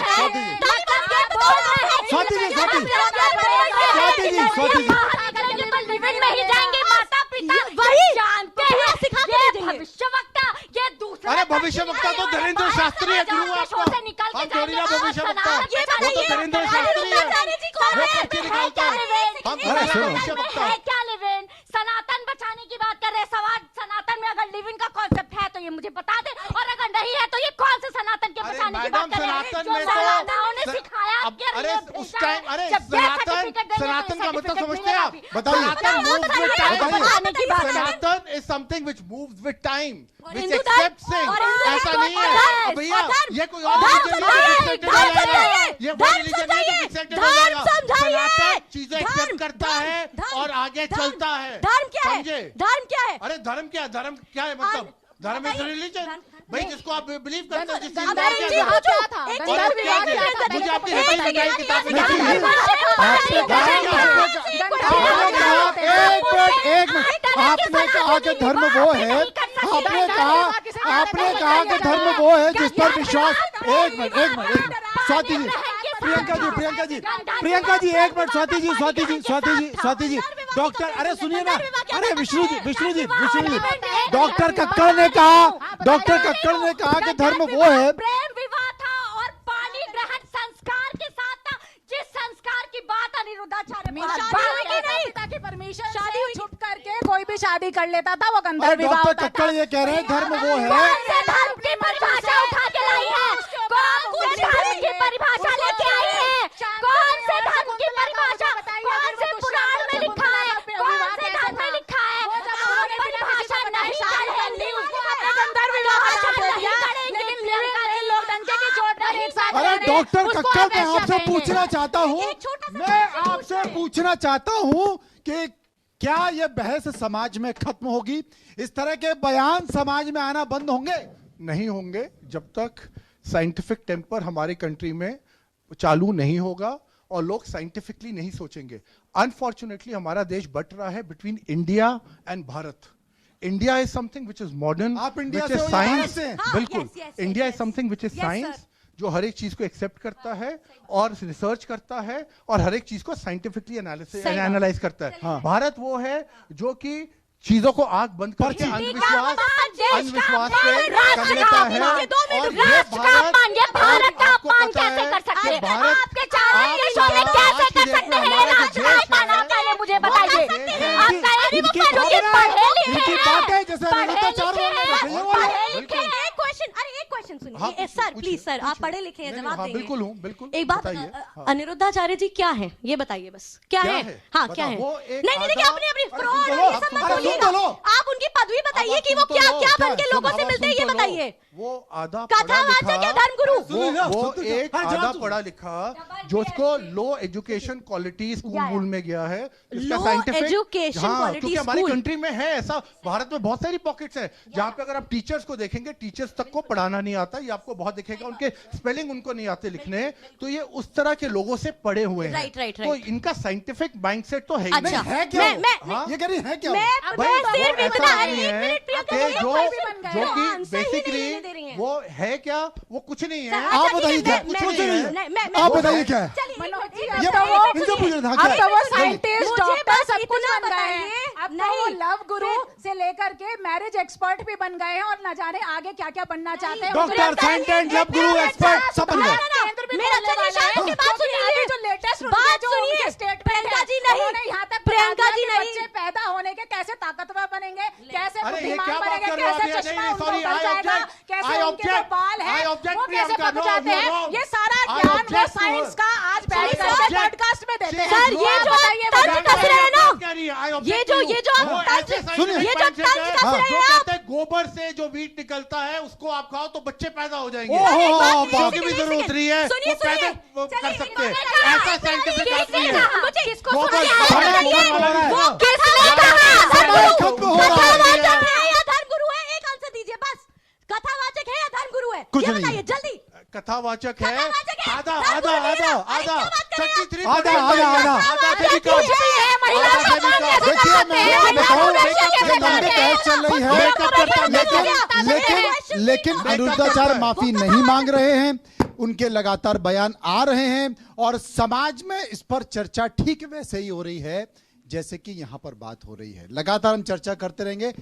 Speaker 9: वही जानते हैं, सिखाते हैं भविष्यवक्ता। ये दूसरा,
Speaker 7: अरे भविष्यवक्ता तो धीरेन्द्र शास्त्री है, गुरु आपको हम थोड़ी ना भविष्यवक्ता, वो तो धीरेन्द्र शास्त्री है, वो पर्ची निकालता है, हम भविष्यवक्ता
Speaker 8: है क्या लिव इन? सनातन बचाने की बात कर रहे हैं। सवाल सनातन में अगर लिव इन का कॉन्सेप्ट है तो ये मुझे बता दे, और अगर नहीं है तो ये कौन से सनातन के बचाने की बात कर रहे हैं? जो सनातनों ने सिखाया आपके
Speaker 7: अरे
Speaker 8: लिए
Speaker 7: उस
Speaker 8: भेजा
Speaker 7: टाइम,
Speaker 8: है।
Speaker 7: अरे
Speaker 8: जब death
Speaker 7: सनातन
Speaker 8: certificate देंगे तो
Speaker 7: सनातन का मतलब
Speaker 8: certificate
Speaker 7: समझते हैं आप?
Speaker 8: मिलेगा भी।
Speaker 10: बताइए।
Speaker 7: सनातन moves with time।
Speaker 8: बताने की बात है।
Speaker 7: सनातन is something which moves with time, which
Speaker 9: Hindu धर्म-
Speaker 7: accepts things।
Speaker 9: और हिंदू
Speaker 7: ऐसा
Speaker 9: धर्म
Speaker 7: नहीं
Speaker 9: को
Speaker 7: है
Speaker 9: धर्म-
Speaker 7: अब भैया,
Speaker 9: और धर्म-
Speaker 7: ये कोई और
Speaker 9: धर्म
Speaker 7: religion नहीं है
Speaker 9: समझाइए,
Speaker 7: जो accepted हो
Speaker 9: धर्म
Speaker 7: जाएगा।
Speaker 9: समझाइए,
Speaker 7: ये वो
Speaker 9: धर्म
Speaker 7: religion नहीं है जो
Speaker 9: समझाइए,
Speaker 7: accepted हो
Speaker 9: धर्म
Speaker 7: जाएगा।
Speaker 9: समझाइए।
Speaker 7: सनातन चीजें
Speaker 9: धर्म-
Speaker 7: accept करता
Speaker 9: धर्म-
Speaker 7: है
Speaker 9: धर्म-
Speaker 7: और आगे
Speaker 9: धर्म-
Speaker 7: चलता है।
Speaker 9: धर्म क्या है?
Speaker 7: समझे?
Speaker 9: धर्म क्या है?
Speaker 7: अरे धर्म क्या है? धर्म क्या है मतलब? धर्म इज रिलीजन भाई, जिसको आप बिलीव करते हैं, जिस चीज में
Speaker 9: अबे
Speaker 7: आप
Speaker 9: एक
Speaker 7: क्या
Speaker 9: चीज
Speaker 7: करते
Speaker 9: पूछो,
Speaker 7: हैं।
Speaker 9: एक
Speaker 7: और
Speaker 9: चीज
Speaker 7: आप
Speaker 9: पूछो,
Speaker 7: क्या
Speaker 9: एक
Speaker 7: करते हैं?
Speaker 9: चीज
Speaker 7: मुझे आपकी
Speaker 9: एक
Speaker 7: हिम्मत
Speaker 9: सेकंड,
Speaker 7: नहीं किताब में
Speaker 9: एक
Speaker 7: लिखी है।
Speaker 10: आपने कहा कि धर्म वो है, आपने कहा कि धर्म वो है जिस पर विश्वास। एक मिनट स्वाति जी, प्रियंका जी एक मिनट, स्वाति जी डॉक्टर, अरे सुनिए ना, अरे विष्णु जी डॉक्टर कक्कड़ ने कहा कि धर्म वो है।
Speaker 8: प्रेम विवाह था और पानी ग्रहण संस्कार के साथ था, जिस संस्कार की बात अनिरुद्धाचार्य
Speaker 5: पिता की परमिशन शादी छुप करके कोई भी शादी कर लेता था, वो
Speaker 10: अरे
Speaker 5: गंधर्व विवाह
Speaker 10: डॉक्टर
Speaker 5: होता था।
Speaker 10: कक्कड़ ये कह रहे हैं धर्म वो है।
Speaker 8: कौन से धर्म की परिभाषा उठा के लाई है? कौन से धर्म की परिभाषा लेके आई है? कौन से धर्म की परिभाषा? कौन से पुराण में लिखा है? कौन से धर्म में लिखा है? आप परिभाषा नहीं करेंगे,
Speaker 5: गंधर्व विवाह बता दिया, लेकिन प्रियंका जी लोग डंके की चोट पर एक साथ
Speaker 10: अरे
Speaker 5: रह रहे हैं,
Speaker 10: डॉक्टर
Speaker 5: उसको
Speaker 10: कक्कड़
Speaker 5: आप
Speaker 10: मैं
Speaker 5: ऐसा
Speaker 10: आपसे
Speaker 5: कहेंगे।
Speaker 10: पूछना चाहता हूँ, मैं आपसे पूछना चाहता हूँ कि क्या ये बहस समाज में खत्म होगी? इस तरह के बयान समाज में आना बंद होंगे?
Speaker 7: नहीं होंगे जब तक साइंटिफिक टेम्पर हमारे कंट्री में चालू नहीं होगा और लोग साइंटिफिकली नहीं सोचेंगे। अनफॉर्चुनेटली हमारा देश बट रहा है between India and Bharat. India is something which is modern,
Speaker 10: आप इंडिया
Speaker 7: विच
Speaker 10: से
Speaker 7: इज
Speaker 10: हो या भारत
Speaker 7: साइंस।
Speaker 10: से?
Speaker 7: बिल्कुल,
Speaker 9: yes, yes,
Speaker 7: India
Speaker 9: yes,
Speaker 7: is something which is
Speaker 9: yes,
Speaker 7: science,
Speaker 9: sir.
Speaker 7: जो हर एक चीज को एक्सेप्ट करता है और रिसर्च करता है और हर एक चीज को साइंटिफिकली एनालाइज करता है। भारत वो है जो कि चीजों को आंख बंद करके अंधविश्वास पे कर लेता है। और ये
Speaker 8: भारत का
Speaker 7: आपको
Speaker 8: अपमान
Speaker 7: पता
Speaker 8: कैसे
Speaker 7: है
Speaker 8: कर सकते
Speaker 7: कि
Speaker 8: हैं?
Speaker 7: भारत
Speaker 8: आपके चारों देशों में कैसे कर सकते हैं? राष्ट्रभाषा नाम पहले मुझे बताइए। आप कहें
Speaker 10: इनकी
Speaker 8: जो ये पढ़े लिखे
Speaker 10: बात है
Speaker 8: हैं,
Speaker 10: जैसे
Speaker 8: पढ़े
Speaker 10: अनिरुद्धाचार्य
Speaker 8: लिखे
Speaker 10: बोल रहे
Speaker 8: हैं,
Speaker 10: हैं, ये बोलो।
Speaker 8: पढ़े लिखे हैं।
Speaker 9: एक क्वेश्चन, अरे एक क्वेश्चन
Speaker 7: हाँ,
Speaker 9: सुनिए सर,
Speaker 7: पूछिए,
Speaker 9: प्लीज सर, आप
Speaker 7: पूछिए।
Speaker 9: पढ़े लिखे हैं,
Speaker 7: नहीं,
Speaker 9: जवाब
Speaker 7: हाँ,
Speaker 9: देंगे।
Speaker 7: बिल्कुल हूँ, बिल्कुल।
Speaker 9: एक बात,
Speaker 7: बताइए, हाँ।
Speaker 9: अनिरुद्धाचार्य जी क्या है ये बताइए बस, क्या है? हाँ, क्या है?
Speaker 7: वो एक
Speaker 9: नहीं देखिए,
Speaker 7: आधा-
Speaker 9: अपनी अपनी
Speaker 7: अरे
Speaker 9: फ्रॉड
Speaker 7: सुन
Speaker 9: है,
Speaker 7: तो
Speaker 9: ये
Speaker 7: लो,
Speaker 9: सब मत
Speaker 7: अरे सुन
Speaker 9: बोलिएगा।
Speaker 7: तो लो।
Speaker 9: आप उनकी पदवी बताइए कि वो
Speaker 7: सुन तो
Speaker 9: क्या
Speaker 7: लो,
Speaker 9: क्या
Speaker 7: क्या
Speaker 9: बन के
Speaker 7: है?
Speaker 9: लोगों
Speaker 7: सुन,
Speaker 9: से
Speaker 7: अब
Speaker 9: मिलते हैं,
Speaker 7: सुन
Speaker 9: ये
Speaker 7: तो लो।
Speaker 9: बताइए।
Speaker 7: वो आधा पढ़ा
Speaker 9: कथावाचक
Speaker 7: लिखा,
Speaker 9: या धर्मगुरु?
Speaker 7: वो एक आधा पढ़ा लिखा जो उसको लो एजुकेशन क्वालिटी स्कूल में गया है,
Speaker 9: Low education quality
Speaker 7: क्योंकि हमारी
Speaker 9: school।
Speaker 7: कंट्री में है ऐसा। भारत में बहुत सारी पॉकेट्स हैं जहाँ पे अगर आप टीचर्स को देखेंगे, टीचर्स तक को पढ़ाना नहीं आता। ये आपको बहुत दिखेगा, उनके स्पेलिंग उनको नहीं आते लिखने। तो ये उस तरह के लोगों से पढ़े हुए हैं।
Speaker 9: Right.
Speaker 7: तो इनका साइंटिफिक माइंडसेट तो है ही
Speaker 9: अच्छा,
Speaker 7: नहीं।
Speaker 10: है क्या वो?
Speaker 9: मैं-
Speaker 10: ये कह रही है क्या वो?
Speaker 7: भाई,
Speaker 9: मैं
Speaker 7: वो
Speaker 9: सिर्फ
Speaker 7: ऐसा
Speaker 9: इतना,
Speaker 7: नहीं
Speaker 9: एक
Speaker 7: है
Speaker 9: मिनट प्रियंका
Speaker 7: कि
Speaker 9: जी,
Speaker 7: जो
Speaker 9: एक क्वेश्चन बन गए।
Speaker 7: जो कि
Speaker 9: आंसर ही नहीं
Speaker 7: बेसिकली
Speaker 9: देने दे रही हैं।
Speaker 7: वो है क्या, वो कुछ नहीं है।
Speaker 9: अच्छा,
Speaker 10: आप
Speaker 9: ठीक है,
Speaker 10: बताइए क्या?
Speaker 9: मैं-
Speaker 10: कुछ
Speaker 9: मैं-
Speaker 10: नहीं है।
Speaker 9: मैं- मैं-
Speaker 10: आप बताइए क्या है?
Speaker 9: चलिए,
Speaker 5: मनोज जी,
Speaker 9: एक
Speaker 5: अब
Speaker 9: मिनट,
Speaker 5: तो वो-
Speaker 9: एक
Speaker 10: इनसे
Speaker 9: मिनट।
Speaker 10: पूछना था
Speaker 5: अब
Speaker 10: क्या?
Speaker 5: तो वो
Speaker 10: चलिए।
Speaker 5: साइंटिस्ट,
Speaker 9: मुझे
Speaker 5: डॉक्टर
Speaker 9: बस
Speaker 5: सब कुछ
Speaker 9: इतना
Speaker 5: बन गए हैं।
Speaker 9: बताइए।
Speaker 5: अब तो वो
Speaker 9: नहीं।
Speaker 5: लव गुरु से लेकर के मैरिज एक्सपर्ट भी बन गए हैं और न जाने आगे क्या क्या बनना चाहते हैं।
Speaker 10: डॉक्टर, साइंटिस्ट, लव गुरु, एक्सपर्ट सब बन गए।
Speaker 9: मेरा चलिए शायद की बात सुनिए,
Speaker 5: जो लेटेस्ट
Speaker 9: बात सुनिए।
Speaker 5: स्टेटमेंट
Speaker 9: प्रियंका जी नहीं,
Speaker 5: यहाँ तक
Speaker 9: प्रियंका जी नहीं।
Speaker 5: बच्चे पैदा होने के कैसे ताकतवर बनेंगे, कैसे
Speaker 7: अरे ये
Speaker 5: बुद्धिमान
Speaker 7: क्या बात
Speaker 5: बनेंगे,
Speaker 7: कर रहे हो आप?
Speaker 5: कैसे
Speaker 7: ये
Speaker 5: चश्मा
Speaker 7: नहीं,
Speaker 5: उनको
Speaker 7: sorry,
Speaker 5: उतर
Speaker 7: I
Speaker 5: जाएगा,
Speaker 7: object,
Speaker 5: कैसे
Speaker 7: I
Speaker 5: उनके जो
Speaker 7: object,
Speaker 5: बाल
Speaker 7: I
Speaker 5: हैं
Speaker 7: object,
Speaker 5: वो कैसे
Speaker 7: प्रियंका,
Speaker 5: पक
Speaker 7: no,
Speaker 5: जाते
Speaker 7: you're
Speaker 5: हैं।
Speaker 7: wrong.
Speaker 5: ये सारा
Speaker 7: I
Speaker 5: ज्ञान वो
Speaker 7: object to
Speaker 5: साइंस
Speaker 7: her.
Speaker 5: का आज बैठ
Speaker 7: I
Speaker 5: करके
Speaker 7: object.
Speaker 5: पॉडकास्ट में देते हैं।
Speaker 9: सर, ये जो
Speaker 5: बताइए,
Speaker 9: तंज
Speaker 5: बताइए।
Speaker 9: कस रहे हैं ना,
Speaker 7: ये
Speaker 9: जो आप तंज-
Speaker 10: सुनिए,
Speaker 9: ये जो तंज कस
Speaker 7: हाँ,
Speaker 9: रहे
Speaker 7: जो
Speaker 9: हैं आप,
Speaker 7: कहते हैं गोबर से जो वीट निकलता है उसको आप खाओ तो बच्चे पैदा हो जाएंगे।
Speaker 10: ओहो,
Speaker 7: बच्चों की भी जरूरत नहीं है,
Speaker 9: सुनिए,
Speaker 7: वो पैदा
Speaker 9: सुनिए।
Speaker 7: वो कर
Speaker 9: चलिए,
Speaker 7: सकते हैं।
Speaker 9: इन्होंने कहा,
Speaker 7: ऐसा साइंटिफिक आदमी है।
Speaker 9: मुझे किसको
Speaker 7: गोबर
Speaker 9: सुनिए,
Speaker 7: खत्म
Speaker 9: बताइए,
Speaker 7: हो रहा है।
Speaker 9: वो किसने कहा?
Speaker 10: समय खत्म हो रहा है।
Speaker 9: कथावाचक है या धर्मगुरु है? एक आंसर दीजिए बस। कथावाचक है या धर्मगुरु है?
Speaker 10: कुछ
Speaker 9: ये
Speaker 10: नहीं।
Speaker 9: बताइए जल्दी।
Speaker 7: कथावाचक है,
Speaker 9: कथावाचक है,
Speaker 7: आधा
Speaker 9: धर्मगुरु
Speaker 7: आधा
Speaker 9: नहीं है।
Speaker 7: आधा
Speaker 9: अरे
Speaker 7: आधा
Speaker 9: क्या बात कर रहे हैं आप?
Speaker 7: 33
Speaker 10: आधा, आधा, आधा।
Speaker 7: आधा से भी कम।
Speaker 5: कुछ भी है, महिला
Speaker 7: आधा से भी
Speaker 5: का
Speaker 7: कम।
Speaker 5: कौन
Speaker 10: देखिए मैं आपको बताऊं,
Speaker 7: मेकअप
Speaker 10: ये लंबी बहस चल रही है,
Speaker 7: मेकअप करता है,
Speaker 10: लेकिन अनिरुद्धाचार्य माफी नहीं मांग रहे हैं। उनके लगातार बयान आ रहे हैं और समाज में इस पर चर्चा ठीक वैसे ही हो रही है जैसे कि यहां पर बात हो रही है। लगातार हम चर्चा करते रहेंगे।